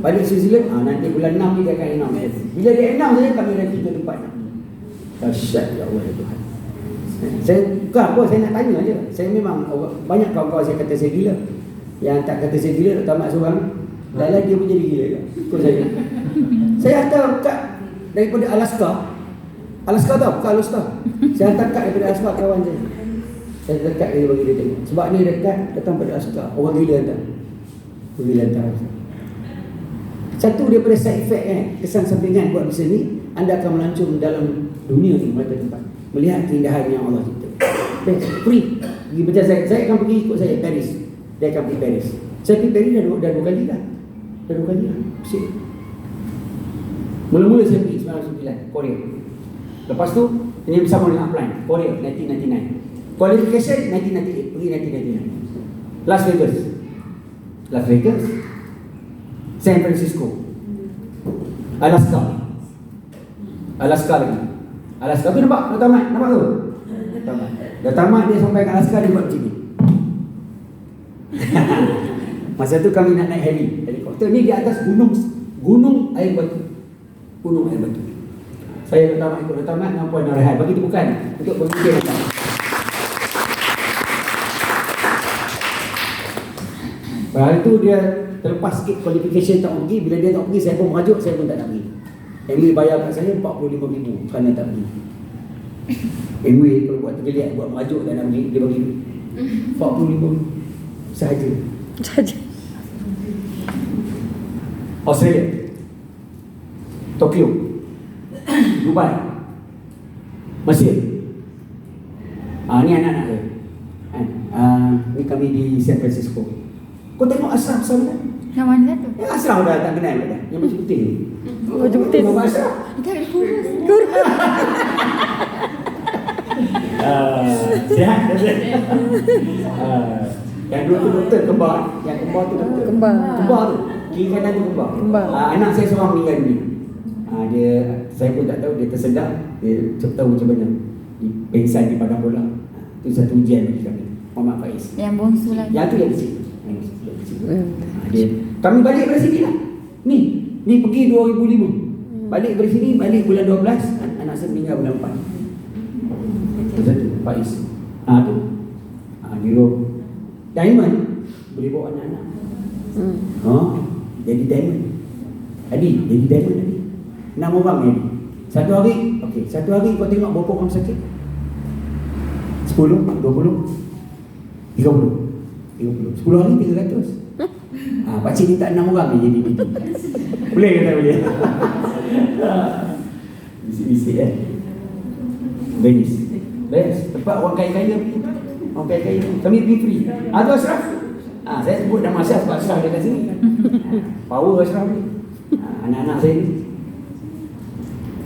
Balik Switzerland, nanti bulan 6 ni dia akan announce. Bila dia announce saya, kami dah 3 tempat. Dahsyat ya Allah ya Tuhan. Saya bukan apa, saya nak tanya aja. Saya memang banyak kawan-kawan saya kata saya gila. Yang tak kata saya gila, tak tamat seorang. Dalam dia pun jadi gila kan. Ikut saya. Saya hantar kad daripada Alaska. Alaska tau, bukan Alaska. Saya hantar kad daripada Alaska kawan saya. Saya dekat dia bagi dia tengok. Sebab ni dekat datang pada Alaska. Orang gila hantar. Orang gila hantar. Satu daripada side effect kesan sampingan buat bisnes ni, anda akan melancong dalam dunia ni merata tempat. Melihat keindahan yang Allah cipta. Free. Macam saya akan pergi ikut saya Paris. Dia akan pergi Paris. Saya pergi Paris dah 2 kali dah. Dah 2 kali dah. Mula-mula saya pergi 1999 Korea. Lepas tu ini bersama dengan upline Korea 1999. Qualification 1998. Pergi 1999. Las Vegas, San Francisco, Alaska lagi. Alaska tu nampak dah tamat tu. Dah tamat dia sampai ke Alaska dia buat macam ni. Masa tu kami nak naik helikopter ni di atas gunung air batu. Saya dah tamat dengan Puan Narahan. Bagi tepukan untuk pemimpin yang tamat. Hari tu dia terlepas sikit qualification tak pergi. Bila dia tak pergi, saya pun merajuk, saya pun tak nak pergi. MA bayar kat saya 45,000 kerana tak pergi. MA kalau buat tergeliat, buat merajuk tak nak pergi, dia bagi 45,000 sahaja. Australia, Tokyo, Dubai, Mesir. Ni anak-anak saya. Ni kami di San Francisco. Kau tengok asap sana. Yang mana satu? Yang Ashraf dah tak kenal dah. Yang macam putih ni. Baju putih. Muhammad Ashraf. Tak ada kurus. Sihat dah sihat. Yang dua tu doktor kembar. Yang kembar tu doktor. Kembar. Kembar tu. Kiri kanan tu kembar. Kembar. Anak saya seorang meninggal dunia. Dia, saya pun tak tahu, dia tersedak. Dia tahu macam mana. Pengsan di padang bola. Itu satu ujian bagi kami. Muhammad Faiz. Yang bongsu lagi. Yang tu yang kecil. Yang kecil. Dia, kami balik dari sini lah. Ni pergi 2005. Balik dari sini, balik bulan 12. Anak saya meninggal bulan 4. Itu satu, Faiz. Tu. Biro Diamond boleh bawa anak-anak. Jadi Diamond. Jadi Diamond tadi. 6 orang ni. Satu hari kau tengok berapa orang sakit? 10, 20, 30. 10 hari 300. Pakcik ni tak 6 orang ni jadi BD. Boleh ke tak boleh? Bisik-bisik kan. Best. Tempat orang kaya-kaya pergi. Orang kaya-kaya ni. Kami pergi free. Tu Ashraf. Saya sebut nama Ashraf sebab Ashraf dekat sini. Power Ashraf ni. Anak-anak saya ni.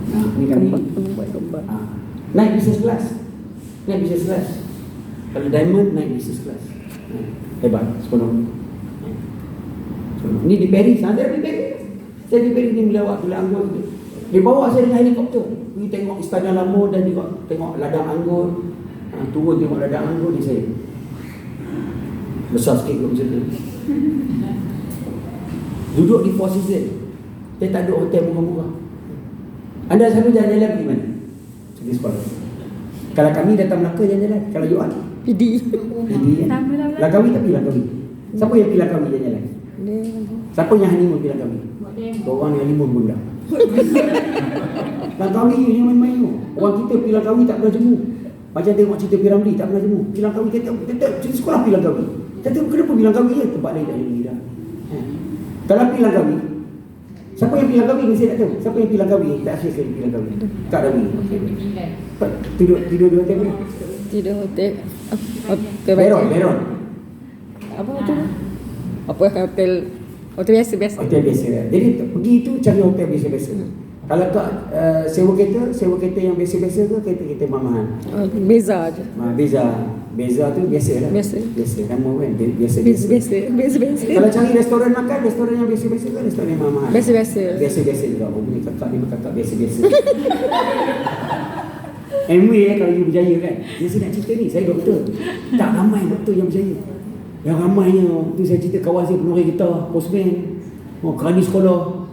Ni kami naik business class. Kalau Diamond naik business class. Hebat, sepenuh. Ni di Paris. Saya di Paris ni melawat gula anggur. Dia bawa saya dengan helikopter. Pergi tengok istana lama dan tengok ladang anggur. Turun tengok ladang anggur ni saya. Besar sikit kot macam tu. Duduk di Four Seasons. Dia tak ada hotel murah-murah. Anda selalu jalan-jalan pergi mana? Pergi sekolah. Kalau kami datang Melaka jalan-jalan. Kalau you are PD. kan? Langkawi tak pergi Langkawi. Siapa yang pergi Langkawi jalan-jalan? Siapa yang honeymoon pergi Langkawi? Orang yang honeymoon pun dah. Langkawi ni main-main tu. Orang kita pergi Langkawi tak pernah jemu. Macam tengok cerita Piramli tak pernah jemu. Pergi Langkawi tetap cerita sekolah pergi Langkawi. Tetap kenapa pergi Langkawi je? Tempat lain tak ada lagi dah. Kalau pergi Langkawi, siapa yang pergi Langkawi ni saya tak tahu. Siapa yang pergi Langkawi? Tak asyik sekali pergi Langkawi. Tak ada pergi. Tidur di hotel ni. Tidur hotel. Beron. Apa hotel? Apa hotel? Hotel biasa. Hotel biasa. Jadi pergi tu cari hotel biasa-biasa. Kalau tak sewa kereta yang biasa-biasa ke kereta mahal? Beza je. Beza tu biasa lah. Biasa. Nama kan biasa. Kalau cari restoran makan, restoran yang biasa-biasa ke restoran yang mahal? Biasa juga. Oh, punya kakak ni kakak biasa-biasa. Anyway, kalau you berjaya kan, saya nak cerita ni, saya doktor. Tak ramai doktor yang berjaya. Yang ramainya, tu saya cerita kawan saya penuh kita, postman, kerani sekolah.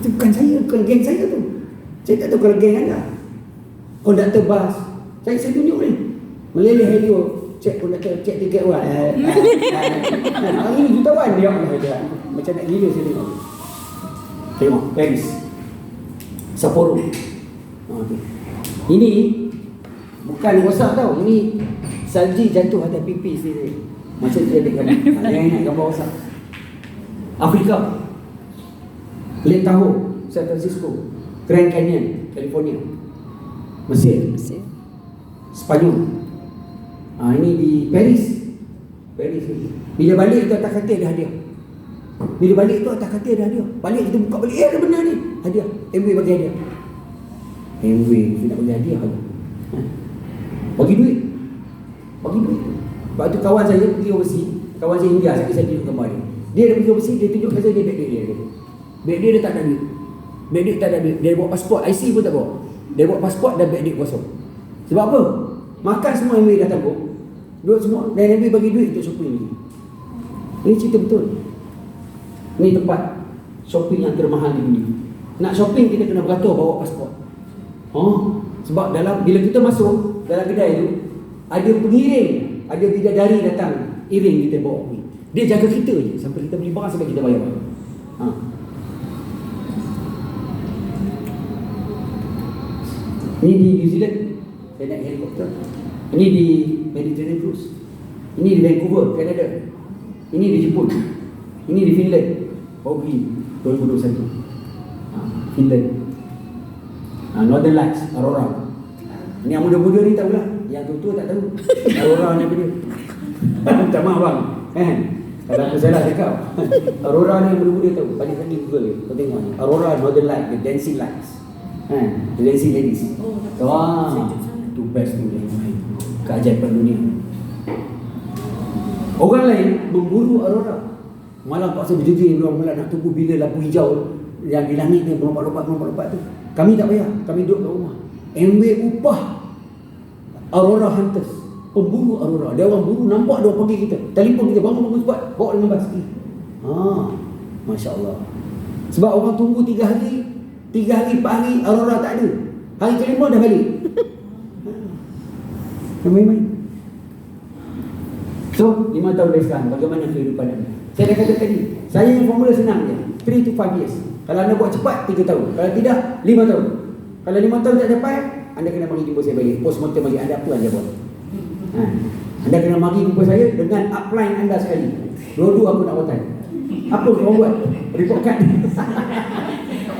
Itu bukan saya, bukan geng saya tu. Saya tak tahu kalau geng anda. Konduktor bas. Saya tunjuk ni. Meleleh radio. Cek konduktor, cek tiket orang. Ini jutawan dia. Macam nak gila saya tengok. Tengok, Paris. Sapporo. Ini bukan rosak tau. Ini salji jatuh atas pipi sini. Macam tu ada gambar. Yang ingat gambar rosak. Afrika. Lake Tahoe, San Francisco, Grand Canyon, California, Mesir. Spanyol. Ini di Paris ni. Bila balik tu atas katil ada hadiah. Balik kita buka balik, ada benda ni. Hadiah. MW bagi hadiah. MW nak bagi hadiah ke? Bagi duit. Sebab tu kawan saya pergi overseas. Kawan saya India, saya tunjuk gambar dia. Dia dah pergi overseas, dia tunjuk saya dia beg dia. Beg dia tak ada duit. Dia bawa pasport, IC pun tak bawa. Dia bawa pasport dan beg dia kosong. Sebab apa? Makan semua MW dah tangguh. Duit semua. Dan MW bagi duit untuk shopping ni. Ini cerita betul. Ini tempat shopping yang termahal di dunia. Nak shopping kita kena beratur bawa pasport. Sebab bila kita masuk dalam kedai tu, ada pengiring, ada bidadari datang iring kita bawa pergi. Dia jaga kita je sampai kita beli barang sampai kita bayar. Ini di New Zealand, saya naik helikopter. Ini di Mediterranean Cruise. Ini di Vancouver, Canada. Ini di Jepun. Ini di Finland. Baru pergi 2021. Finland. Northern Lights, Aurora. Ini yang muda-muda ni tahulah. Yang tua tak tahu. Aurora ni apa dia? Tak maaf bang. Kalau aku salah cakap. Aurora ni muda-muda tahu. Balik lagi Google dia. Kau tengok ni. Aurora Northern Light, the dancing lights. The dancing ladies. Wah, tu best tu dia. Keajaiban dunia. Orang lain memburu aurora. Malam paksa berjejir orang malam nak tunggu bila lampu hijau yang di langit ni melompat-lompat tu. Kami tak payah. Kami duduk kat rumah. MW upah aurora hunters. Pemburu aurora. Dia orang buru, nampak dia orang panggil kita. Telefon kita, bangun cepat. Bawa dengan basikal. Masya Allah. Sebab orang tunggu 3 hari, 4 hari, aurora tak ada. Hari kelima dah balik. Main-main. So, 5 tahun dari sekarang, bagaimana kehidupan anda? Saya dah kata tadi, saya yang formula senang je. 3 to 5 years. Kalau anda buat cepat, 3 tahun. Kalau tidak, 5 tahun. Kalau 5 tahun tak capai, anda kena mari jumpa saya balik. Postmortem bagi anda apa anda buat. Anda kena mari jumpa saya dengan upline anda sekali. Dua-dua aku nak buat. Apa kau buat? Report card.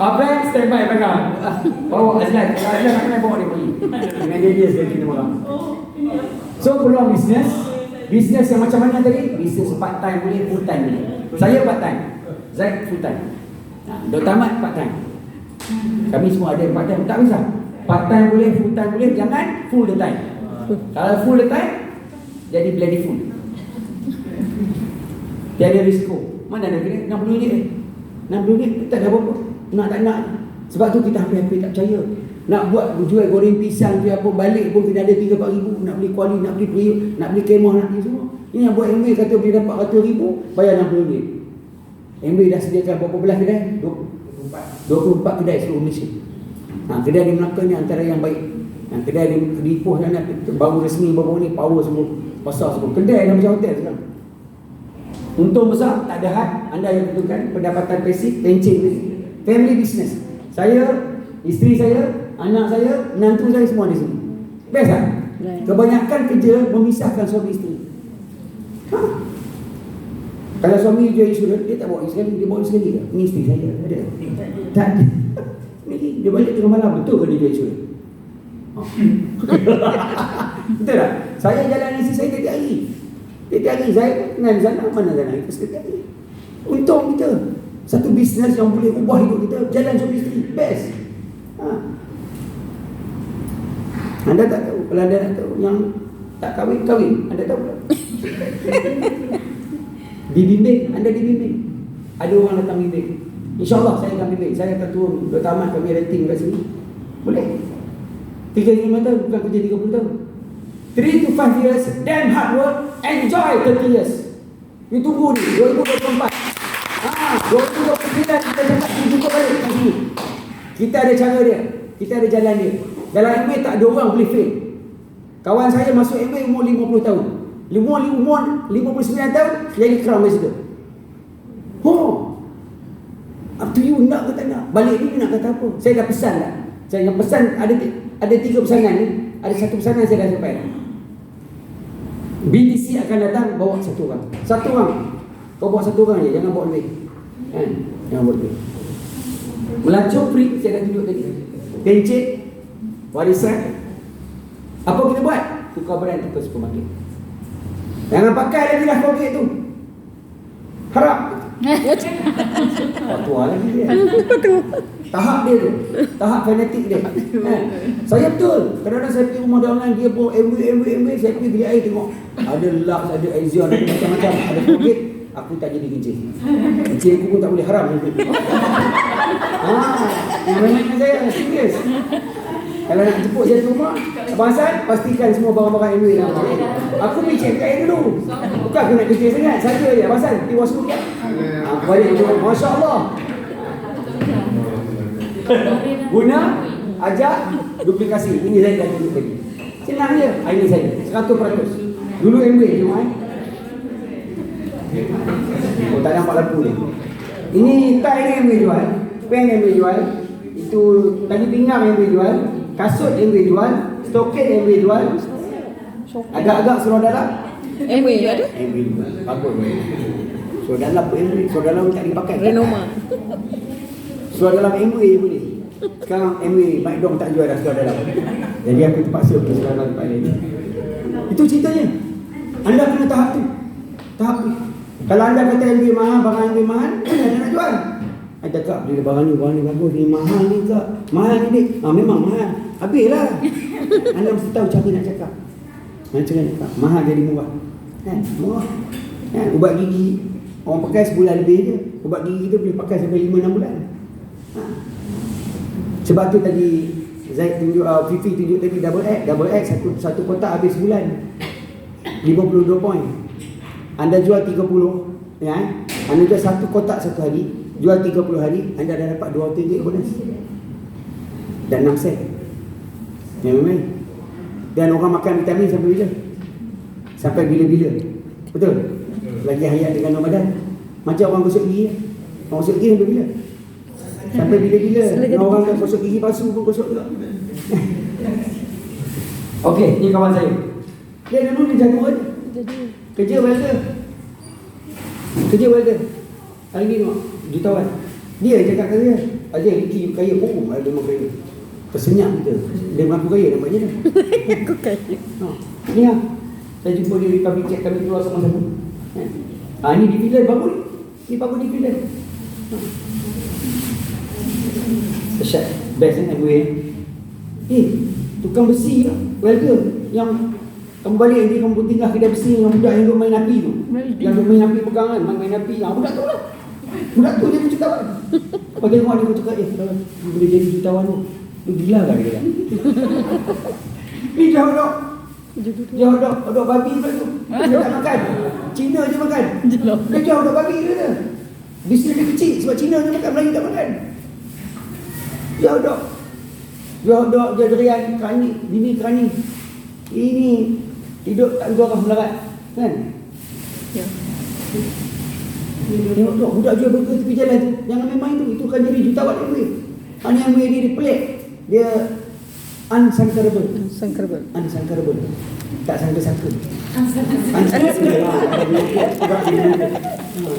Upline, stand by belakang. Bawa Azlan. Kalau Azlan nak kena bawa dia pergi. Dengan dia sekali kita malam. So, peluang bisnes. Bisnes yang macam mana tadi? Bisnes part time boleh, full time boleh. Saya part time, Zaid full time. Dah tamat part time. Kami semua ada part time, tak bisa. Part time boleh, full time boleh, jangan full the time. Kalau full the time, jadi bloody full. Tiada risiko. Mana ada kena? RM60. RM60 tak ada apa-apa. Nak tak nak. Sebab tu kita hampir-hampir tak percaya. Nak buat jual goreng pisang ke apa, balik pun kena ada 3-4 ribu. Nak beli kuali, nak beli periuk, nak beli kemah, nak beli semua. Ini yang buat MW kata boleh dapat RM100,000, bayar RM60. MW dah sediakan berapa belas kedai? 24 kedai seluruh Malaysia. Kedai di Melaka ni antara yang baik. Kedai di Ipoh sana baru resmi baru ni, power semua, pasar semua. Kedai dah macam hotel sekarang. Untung besar, tak ada had. Anda yang tentukan pendapatan pasif, pencen. Family business. Saya, isteri saya, anak saya, menantu saya semua di sini. Best tak? Kebanyakan kerja memisahkan suami isteri. Kalau suami jual insurans, dia tak bawa sekali, dia bawa sekali ke? Ini isteri saya, ada? Tak ada. Dia balik tengah malam, betul ke dia jual insurans? Betul tak? Saya jalan isteri saya tiap hari. Tiap hari saya kenal sana, mana sana ikut setiap hari. Untung kita. Satu bisnes yang boleh ubah hidup kita, jalan suami isteri, best. Anda tak tahu. Kalau anda nak tahu yang tak kahwin, anda tahu tak? Dibimbing, anda dibimbing. Ada orang datang bimbing. InsyaAllah saya akan bimbing. Saya akan turun, dah tamat kami renting kat sini. Boleh. 35 tahun, bukan kerja 30 tahun. 3 to 5 years, damn hard work, enjoy 30 years. You tunggu ni, 2024. 2029 kita cakap jumpa balik kat sini. Kita ada cara dia, kita ada jalan dia. Dalam MW tak ada orang boleh fail. Kawan saya masuk MW umur 50 tahun. Umur 59 tahun jadi Crown Ambassador. Up to you, nak ke tak nak. Balik ni nak kata apa? Saya dah pesan dah. Saya yang pesan ada 3 pesanan ni. Ada 1 pesanan saya dah sampai. BTC akan datang bawa 1 orang. 1 orang. Kau bawa 1 orang je, jangan bawa lebih. Jangan bawa lebih. Melancong free, saya dah tunjuk tadi. Pencet, warisan. Apa kita buat? Tukar brand, tukar supermarket. Jangan pakai lagi lah Colgate tu. Harap. Tua lagi dia. Tahap dia tu. Tahap fanatik dia. Saya betul. Kadang-kadang saya pergi rumah dia online, dia pun MW. Saya pergi beli air tengok. Ada Lux, ada Axion, ada macam-macam. Ada Colgate. Aku tak jadi kencing. Kencing aku pun tak boleh, haram. Memang saya serius. Kalau nak jemput saya ke rumah, Abang Hassan, pastikan semua barang-barang MW dalam. Aku pergi cek air dulu. Bukan aku nak kencing sangat, saja je. Abang Hassan, pergi washroom kan? Balik dulu. Masya Allah. Guna, ajak, duplikasi. Ini saya dah tunjuk tadi. Senang je. Ini saya, 100%. Dulu MW, tengok tak nampak lampu ni. Ini tie MW jual, pen MW jual, itu tali pinggang MW jual, kasut MW jual, stoket MW jual. Agak-agak seluar dalam MW ada? MW jual. Bagus. Seluar dalam pun MW, seluar dalam tak dipakai. Renoma. Seluar dalam MW je boleh. Sekarang MW McDonald tak jual dah seluar dalam. Jadi aku terpaksa pergi seluar dalam tempat lain. Itu ceritanya. Anda kena tahap tu. Tahap tu. Kalau anda kata MBA mahal, barang MBA mahal, anda nak jual. Saya cakap, dia barang ni bagus, ni mahal ni kak. Mahal ni dik. Memang mahal. Habislah. Anda mesti tahu cara nak cakap. Macam mana cakap, mahal jadi murah. Kan? Murah. Kan? Ubat gigi, orang pakai sebulan lebih je. Ubat gigi kita boleh pakai sampai 5-6 bulan. Ha. Sebab tu tadi Zaid tunjuk, Fifi tunjuk tadi double X satu kotak habis sebulan 52 poin. Anda jual 30, ya, anda jual satu kotak satu hari, jual 30 hari, anda dah dapat 200 ringgit bonus dan 6 sen. Ya, memang. Dan orang makan vitamin sampai bila? Sampai bila-bila. Betul? Lagi hayat dengan Ramadan. Macam orang gosok gigi. Orang gosok gigi sampai bila? Sampai bila-bila. Orang yang gosok gigi palsu pun gosok juga. Okey, ni kawan saya. Dia dulu dia jago kan? Kerja welder. Kerja welder. Hari ni tengok, jutawan. Dia cakap kaya. Ada yang kaya. Oh, ada memang kaya. Tersenyap kita. Dia mengaku kaya nampaknya dah. Aku kaya. Ni lah. Saya jumpa dia di public chat kami keluar sama-sama. Ni di Finland bagus ni. Ni bagus di Finland. Syed, best kan gue. Tukang besi lah, welder yang kamu balik nanti kamu tinggal kedai besi dengan budak yang duk main api tu. Yang duk main api pegangan, main api. Budak tu lah. Budak tu jadi jutawan. Kau tengok dia cakap, kalau boleh jadi jutawan tu, lu gila kan dia? Ni dia hodok babi pula tu. Dia tak makan. Cina je makan. Dia jual hodok babi dia. Bisnes dia kecil sebab Cina je makan, Melayu tak makan. Dia hodok, dia derian kerani, bini kerani. Ini hidup tak dua orang melarat, kan? Ya. Tengok budak jual burger tepi jalan tu, jangan main-main tu, itu kan jadi jutawan MBA. Hanya MBA dia pelik, dia unsangkarable. Tak sangka-sangka. Unsangkarable.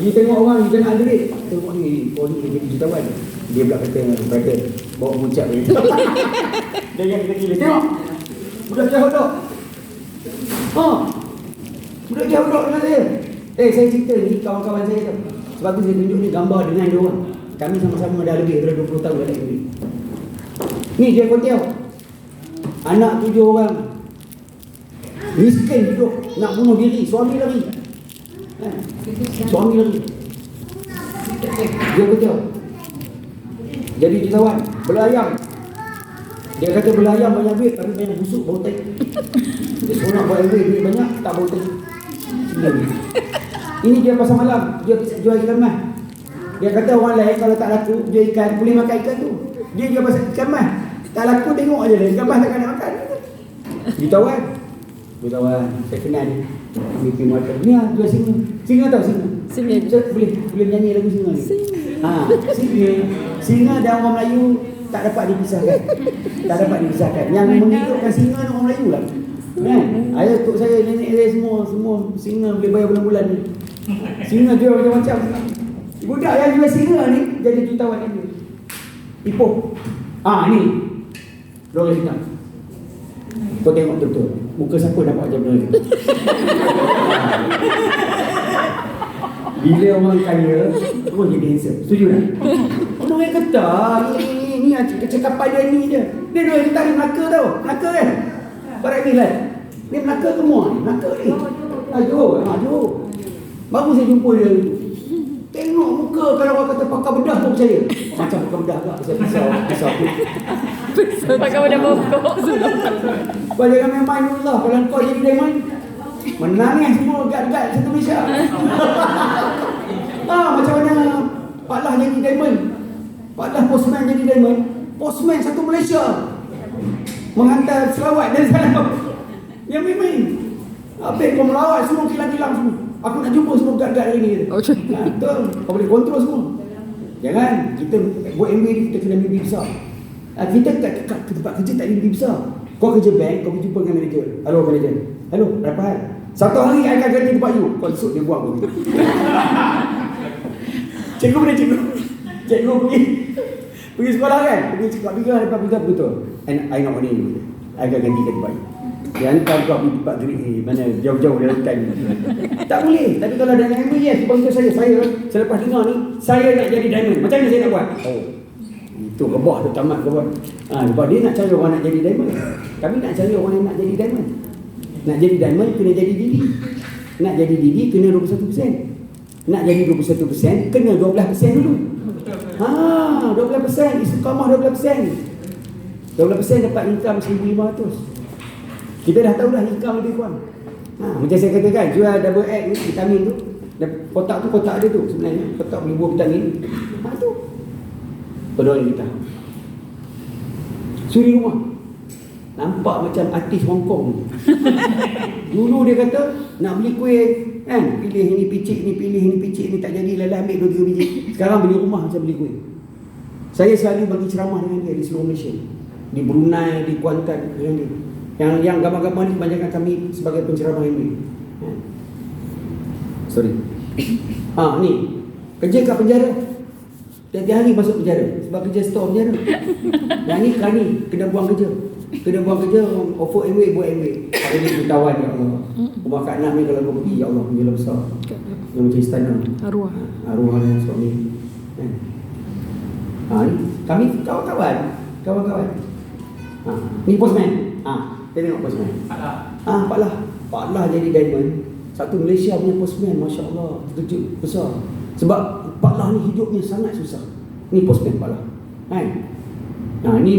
You tengok orang, you nak duit. Tengok ni, oh ni dia jadi jutawan. Dia pula kata, brother, bawa muncak dia. Dia yang kita gila. Tengok, budak jual hodok. Budak jual hodok dengan saya. Saya cerita ni kawan-kawan saya tu. Sebab tu saya tunjuk ni gambar dengan dia orang. Kami sama-sama dah lebih daripada 20 tahun dalam ini. Ni dia kotiau. Anak 7 orang. Miskin hidup, nak bunuh diri, suami lari. Suami lari. Dia kotiau. Jadi jutawan, belayang. Dia kata belayang banyak duit tapi banyak busuk, bau tai. Dia seronok buat duit banyak, tak bau tai. Ini dia pasal malam, dia jual ikan mas. Dia kata orang lain kalau tak laku jual ikan, boleh makan ikan tu. Dia jual pasal ikan mas. Tak laku tengok aja lah, ikan mas takkan nak makan. Jutawan, saya kenal ni. BP motor. Ni lah jual singa. Singa tahu singa? Singa. Boleh nyanyi lagu singa ni? Singa dan orang Melayu tak dapat dipisahkan. Yang menghidupkan singa dan orang Melayu lah. Kan? Ayah tok saya, nenek saya semua singa boleh bayar bulan-bulan ni. Singa jual macam-macam. Budak yang jual singa ni jadi jutawan ni. Ipoh. Ni. Dua singa. Kau tengok betul-betul. Muka siapa dapat macam benda ni? Bila orang kaya, terus jadi handsome. Setuju tak? Orang yang kata, ni kecekapan dia ni je. Dia dua yang tak Melaka tau. Melaka kan? Barat ni lah. Ni Melaka semua ni. Melaka ni. Johor. Baru saya jumpa dia. Tengok muka kalau orang kata pakai bedah pun percaya. Macam pakai bedah tak? Pisau. Pakai benda pokok. Kau jangan main-main dulu lah. Kalau kau jadi diamond, menangis semua gad-gad satu Malaysia. Macam mana Pak Lah jadi diamond, Pak Lah postman jadi diamond, postman satu Malaysia menghantar selawat dari sana. Yang main-main. Habis kau melawat semua kilang-kilang semua. Aku nak jumpa semua gad-gad hari ni. Betul. Kau boleh kontrol semua. Jangan kita buat MBA ni, kita kena mimpi besar. Kita kat tempat kerja tak ada mimpi besar. Kau kerja bank, kau pergi jumpa dengan manager. Halo manager. Halo, berapa hal? Satu hari I akan ganti tempat you. Kau esok dia buang kau. Cikgu boleh cikgu. Cikgu pergi sekolah kan? Pergi cakap bigar depan betul. And I nak money. I akan ganti tempat you. Dia hantar kau pergi tempat grade A, mana jauh-jauh dalam time. Tak boleh. Tapi kalau dalam MBA, yes, bangsa saya selepas dengar ni, saya nak jadi diamond. Macam mana saya nak buat? Oh, itu kebah tu tamat kebah. Sebab dia nak cari orang nak jadi diamond. Kami nak cari orang yang nak jadi diamond. Nak jadi diamond, kena jadi DD. Nak jadi DD, kena 21%. Nak jadi 21%, kena 12% dulu. 12%, istiqamah 12%. 12% dapat income 1,500. Kita dah tahu dah income lebih kurang. Macam saya katakan, jual double X ni, vitamin tu, kotak tu kotak dia tu sebenarnya. Kotak boleh buah vitamin. Tu. Peduli kita. Suri rumah. Nampak macam artis Hong Kong. Dulu dia kata, nak beli kuih, kan? Pilih ini picik ni, pilih ini picik ni, tak jadi, lelah ambil 2-3 biji. Sekarang beli rumah macam beli kuih. Saya selalu bagi ceramah dengan dia di seluruh Malaysia. Di Brunei, di Kuantan, dengan dia. Yang gambar-gambar ni kebanyakan kami sebagai penceramah ini. Sorry. Ni kerja kat penjara. Tiap-tiap hari masuk penjara sebab kerja store penjara. Yang ni kerani kena buang kerja. Kena buang kerja, offer MW buat MW. Ada ni jutawan ya Allah. Rumah Kak Nam ni kalau kau pergi ya Allah penjara besar. Yang macam istana. Arwah yang suami. Ni kami kawan-kawan. Ni postman. Kita tengok postman. Pak Lah jadi diamond. Satu Malaysia punya postman, Masya Allah, terkejut besar. Sebab Pak Lah ni hidupnya sangat susah. Ni postman Pak Lah. Ni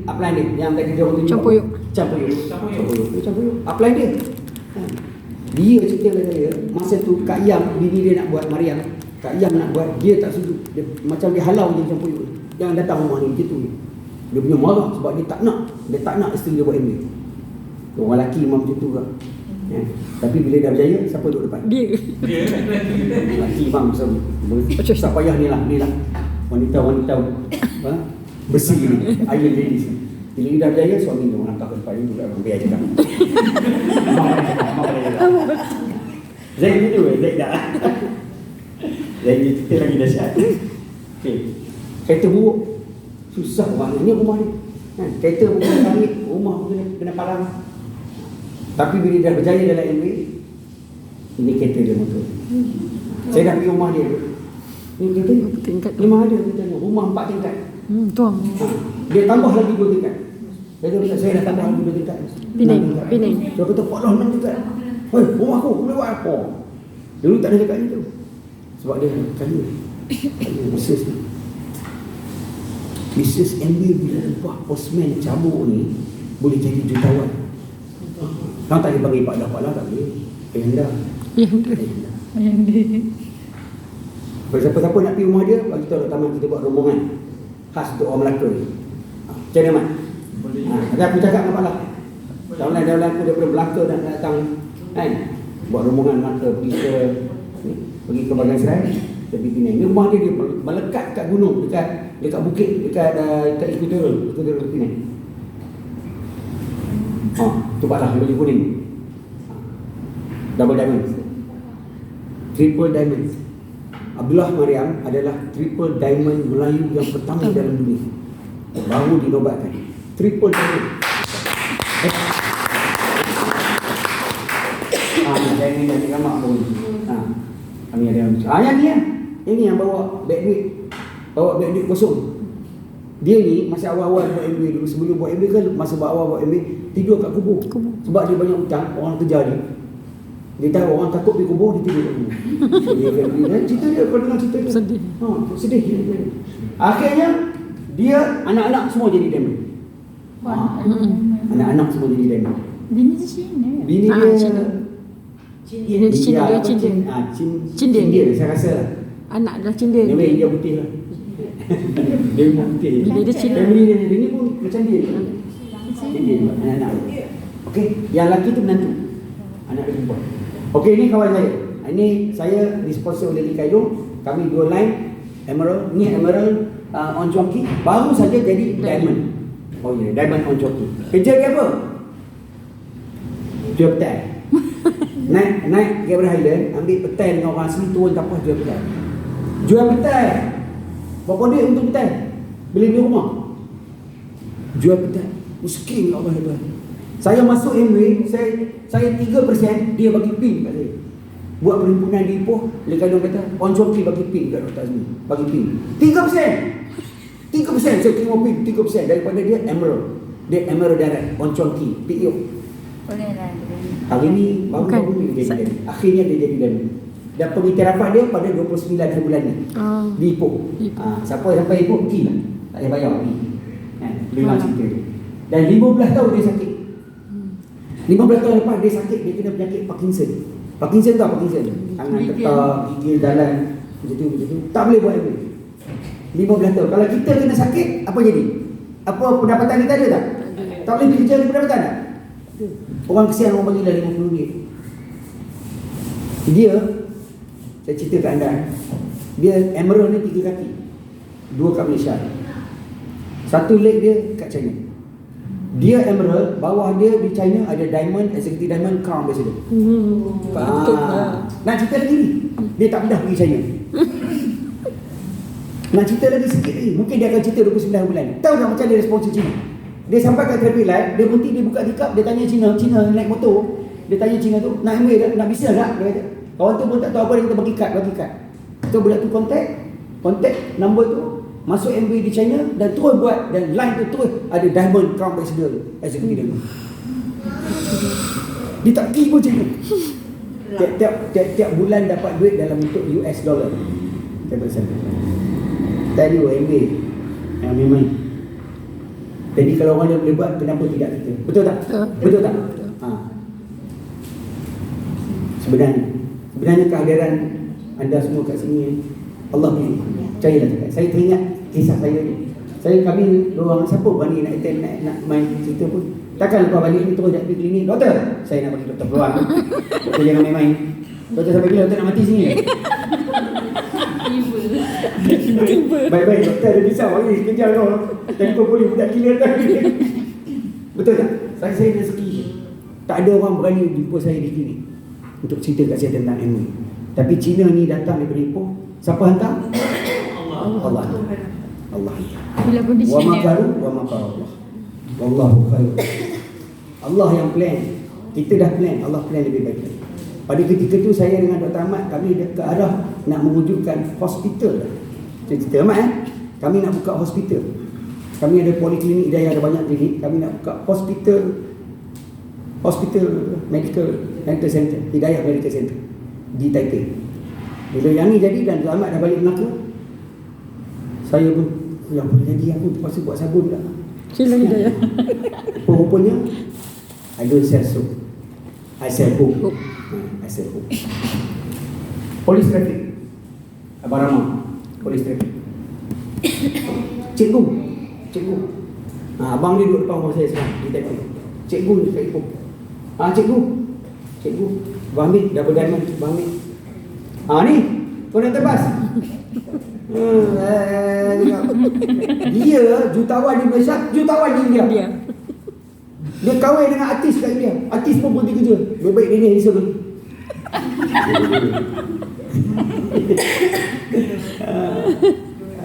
upline dia yang tadi dia orang tunjuk. Campur yuk. Upline dia. Dia cerita dengan saya, masa tu Kak Yang, bini dia nak buat Mariam. Kak Yang nak buat, dia tak setuju. Macam dia halau je campur yuk. Jangan datang rumah ni, gitu. Dia punya marah sebab dia tak nak isteri dia buat MBA. Orang lelaki memang macam tu kan. Tapi bila dah berjaya, siapa duduk depan? Dia. Lelaki memang tak payah ni lah. Wanita bersih ni, iron ladies ni. Bila dia dah berjaya, suami dia orang hantar ke depan ni, duduk dalam biar je kan. Zain gitu Zain dah. Zain ni cerita lagi dahsyat. Okay. Kereta buruk. Susah maknanya rumah ni. Kereta pun kena tarik, rumah pun kena palang. Tapi bila dia dah berjaya dalam MBA, ini kereta dia motor. Saya dah pergi rumah dia. Ni kereta memang ada kereta rumah 4 tingkat. Tuang. Dia tambah lagi 2 tingkat. Saya dah tambah lagi 2 tingkat. Penang. Dia kata Pak Lah 6 tingkat. Hei, rumah aku boleh buat apa? Dulu tak ada cakap macam tu. Sebab dia kaya bisnes ni. Bisnes MBA bila ubah postman cabuk ni boleh jadi jutawan. Kau tak boleh bagi Pak Lah tak boleh. Yang dah. Kalau siapa-siapa nak pergi rumah dia, bagi tahu taman kita buat rombongan khas untuk orang Melaka ni. Macam mana, Mat? Ada aku cakap dengan Pak Lah. Daulat aku daripada Melaka nak datang kan? Buat rombongan Melaka pergi ke Bagan Serai, pergi Penang. Ni rumah dia melekat kat gunung, dekat bukit, dekat Ekuator Penang. Tu Pak Lah baju kuning. Double diamond. Triple diamond. Abdullah Mariam adalah triple diamond Melayu yang pertama dalam dunia. Baru dinobatkan. Triple diamond. Diamond dan gamak pun. Kami ada yang yang ni lah. Ini yang bawa beg duit kosong. Dia ni masa awal-awal buat MBA dulu, sebelum buat MBA kan, masa awal buat MBA tidur kat kubur. Sebab dia banyak hutang, orang kejar dia. Dia tahu orang takut pergi kubur, dia tidur kat kubur. Dia cerita dia, kalau dengar cerita dia sedih. Akhirnya dia anak-anak semua jadi diamond. Anak-anak semua jadi diamond. Bini di sini. Bini dia Cindia saya rasa lah. Anak dah Cindia. Dia India putih lah. Dia memang putih. Bila dia Cindia. Family dia ni pun macam dia. Cindia anak-anak. Okey, yang lelaki tu menantu. Anak dia perempuan. Okey, ni kawan saya. Ini saya disponsor oleh Dikaidong. Kami 2 line Emerald. Ni Emerald on jockey. Baru saja jadi diamond. Oh ya, diamond on jockey. Kerja dia apa? Jual petai. Naik Gabriel Highland, ambil petai dengan orang asli, turun kapal jual petai. Jual petai. Berapa duit untuk petai? Beli di rumah. Jual petai. Miskin Allah hebat. Saya masuk MW, saya 3%, dia bagi pin kat saya. Buat perhimpunan di Ipoh, Lekadong kata, On Chongki bagi pin kat Dr. Azmi. Bagi pin. 3%! 3% saya terima pin, 3% daripada dia Emerald. Dia Emerald Direct, On Chongki, PO. Boleh lah. Hari ni, baru-baru ni dia jadi. Akhirnya dia jadi dan. Dan pengiktirafan dia pada 29 hari bulan ni. Di Ipoh. Siapa yang sampai Ipoh, pergi lah. Tak payah bayar, pergi. Dengar cerita dia. Dan 15 tahun dia sakit. 15 tahun lepas dia sakit, dia kena penyakit Parkinson. Parkinson tak Parkinson? Tangan tetap, gigil jalan, macam tu. Tak boleh buat apa. 15 tahun. Kalau kita kena sakit, apa jadi? Apa pendapatan kita ada tak? Tak boleh kerja ada pendapatan tak? Orang kesian orang bagi dah RM50. Dia, saya cerita kat anda, dia Emerald ni 3 kaki. 2 kat Malaysia. 1 leg dia kat China. Dia Emerald, bawah dia di China ada Diamond, Executive Diamond, Crown Ambassador. Nak cerita lagi ni, dia tak pernah pergi China. Nak cerita lagi sikit lagi, mungkin dia akan cerita 29 bulan ni. Tahu tak macam dia responsif Cina? Dia sampai kat traffic light, dia berhenti, dia buka tikap, dia tanya Cina naik motor. Dia tanya Cina tu, nak MW tak? Nak bisnes tak? Dia kata. Kawan tu pun tak tahu apa, dia kata bagi kad. So budak tu contact number tu, masuk MW di China dan terus buat, dan line tu terus ada Diamond Crown Ambassador executive Diamond. Dia tak pergi pun China. Tiap bulan dapat duit dalam bentuk US dollar. Daripada sana. Tadi MW yang memang. Jadi kalau orang yang boleh buat, kenapa tidak kita? Betul tak? Betul tak? Sebenarnya kehadiran anda semua kat sini, Allah pilih. Percayalah cakap. Saya teringat kisah saya ni. Kami orang siapa berani nak attend, nak main cerita pun. Takkan lepas balik ni terus nak pergi klinik. Doktor, saya nak bagi doktor keluar. Doktor jangan main-main. Doktor sampai bila doktor nak mati sini. Baik-baik doktor ada risau lagi kejar kau. Telefon boleh budak gila tak. Betul tak? Saya rezeki. Tak ada orang berani jumpa saya di sini untuk cerita kat saya tentang MW. Tapi Cina ni datang daripada Ipoh. Siapa hantar? Allah. Bila kondisi Wa dia. makaru wa makar Allah. Wallahu khair. Allah yang plan. Kita dah plan, Allah plan lebih baik. Pada ketika tu saya dengan Dr. Ahmad, kami ke arah nak mewujudkan hospital. Saya cerita Ahmad kami nak buka hospital. Kami ada poliklinik Hidayah, ada banyak klinik. Kami nak buka hospital medical center, Hidayah Medical Center di Taipei. Bila yang ni jadi dan Dr. Ahmad dah balik Melaka, saya pun yang boleh jadi aku terpaksa buat sabun tak. Sila Hidayah. Rupanya I don't sell soap, I sell hope. I sell hope. Polis traffic Abang Rama, polis traffic. Cikgu. Abang dia duduk depan rumah saya sekarang di Taipei. Cikgu ni kat Ipoh. Cikgu Abang Hamid, double diamond Abang Hamid. Ni kau nak tebas. Dia jutawan di Malaysia, jutawan di India. Dia kahwin dengan artis kat India. Artis pun berhenti kerja. Lebih baik dia ni sebelum.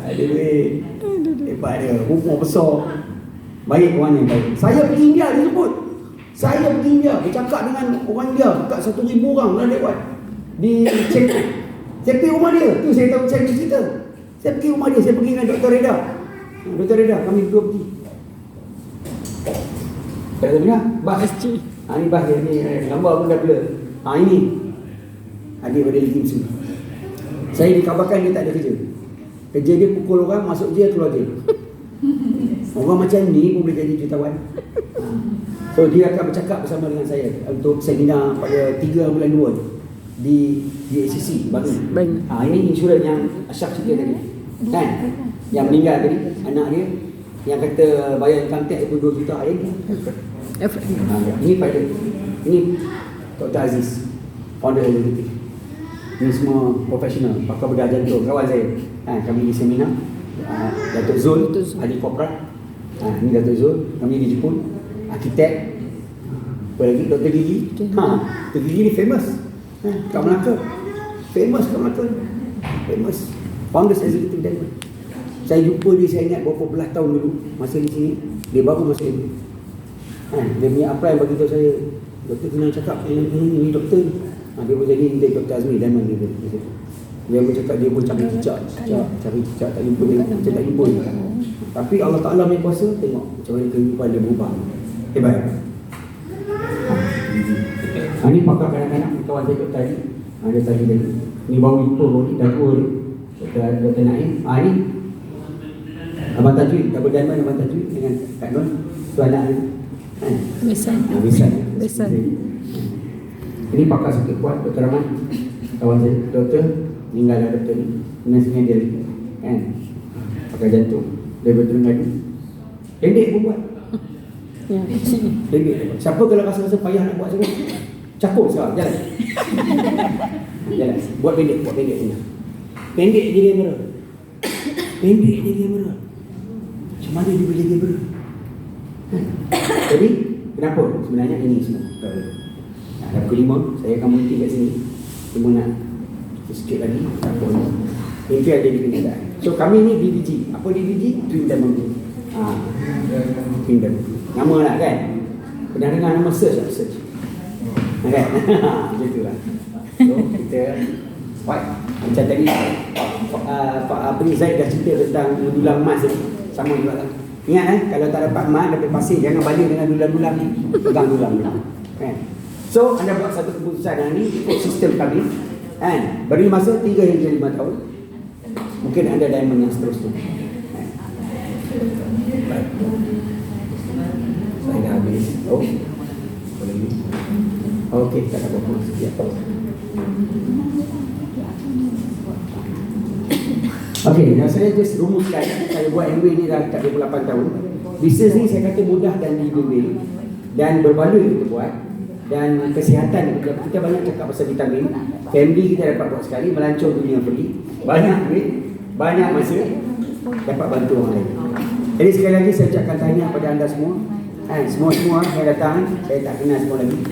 Ada duit. Hebat dia. Rumah besar. Baik orang yang baik. Saya pergi India, dia sebut. Saya pergi India, bercakap dengan orang India. Dekat 1,000 orang lah lewat. Di Chennai. Saya pergi rumah dia. Tu saya tahu saya cerita. Saya pergi rumah dia. Saya pergi dengan Dr. Reda. Dr. Reda, kami berdua pergi. Kata dia, Bas. Ni Bas dia ni. Gambar pun dah blur. Ini. Adik pada Lim Kim Su. Saya dikabarkan dia tak ada kerja. Kerja dia pukul orang, masuk je, keluar je. Orang macam ni pun boleh jadi jutawan. So dia akan bercakap bersama dengan saya untuk seminar pada 3 bulan 2 di ACC baru. Ini insurans yang Asyaf cerita tadi. Kan? Yang meninggal tadi, anak dia yang kata bayar income tax pun 2 juta hari ni. Ini pada ini Dr. Aziz, founder executive. Ini semua profesional, pakar bedah jantung, kawan saya. Kami di seminar. Datuk Zul, ahli korporat. Ini Datuk Zul, kami di Jepun. Arkitek. Apa lagi? Dr. Gigi. Dr. Gigi ni famous. Kat Melaka. Famous kat Melaka. Famous. Founders executive Diamond. Saya jumpa dia, saya ingat berapa belas tahun dulu masa di sini. Dia baru masuk ini. Dia punya apply bagi tahu saya, doktor kena cakap ini doktor ni. Dia pun jadi intake Dr. Azmi dan dia pun cakap dia pun cari cicak tak jumpa dia, macam tak jumpa dia. Tapi Allah Ta'ala main kuasa, tengok macam mana kehidupan dia berubah. Hebat. Ini pakar kanak-kanak kawan saya Dr. tadi. Dia tadi. Ni baru ni dah tua ni. Dr. Naim. Ni Abang Tajwid, double diamond Abang Tajwid dengan Kak Nun. Tu anak ni. Besan. Ini pakar sakit kuat, Dr. Rahman. Kawan saya, doktor. Meninggal doktor ni. Nasinya dia lagi. Pakar jantung. Dia berterengganu. Pendek pun buat. Ya. Pendek. Siapa kalau rasa-rasa payah nak buat sangat, cakap sekarang, jalan. Jalan. Buat pendek senang. Pendek je dia merah. Macam mana dia boleh dia merah? Jadi, kenapa? Sebenarnya ini semua. Ada pukul 5, saya akan berhenti kat sini. Cuma nak sikit lagi. Apa ni? Itu yang jadi kenyataan. So, kami ni DDG. Apa DDG? Dream Diamond. Dream Diamond. Nama lah kan? Pernah dengar nama search tak? Search. Kan? Macam tu lah. So, kita macam tadi Pak Zaid dah cerita tentang dulang emas ni. Sama juga lah. Ingat kalau tak dapat emas, dapat pasir, jangan balik dengan dulang-dulang ni. Pegang dulang ni. Kan? So, anda buat satu keputusan yang ni ikut sistem kami. Kan? Beri masa 3 hingga 5 tahun. Mungkin ada diamond yang seterusnya. Kan? Saya dah habis. Boleh ni. Okey, tak ada apa-apa. Sekejap. Okey, yang saya just rumuskan, saya buat MBA ni dah 28 tahun. Bisnes ni saya kata mudah dan dibimbing dan berbaloi kita buat, dan kesihatan kita banyak cakap pasal vitamin. Family kita dapat buat sekali, melancong dunia free, banyak duit, banyak masa, dapat bantu orang lain. Jadi sekali lagi saya ucapkan tahniah pada anda semua. Semua yang datang, saya tak kenal semua lagi.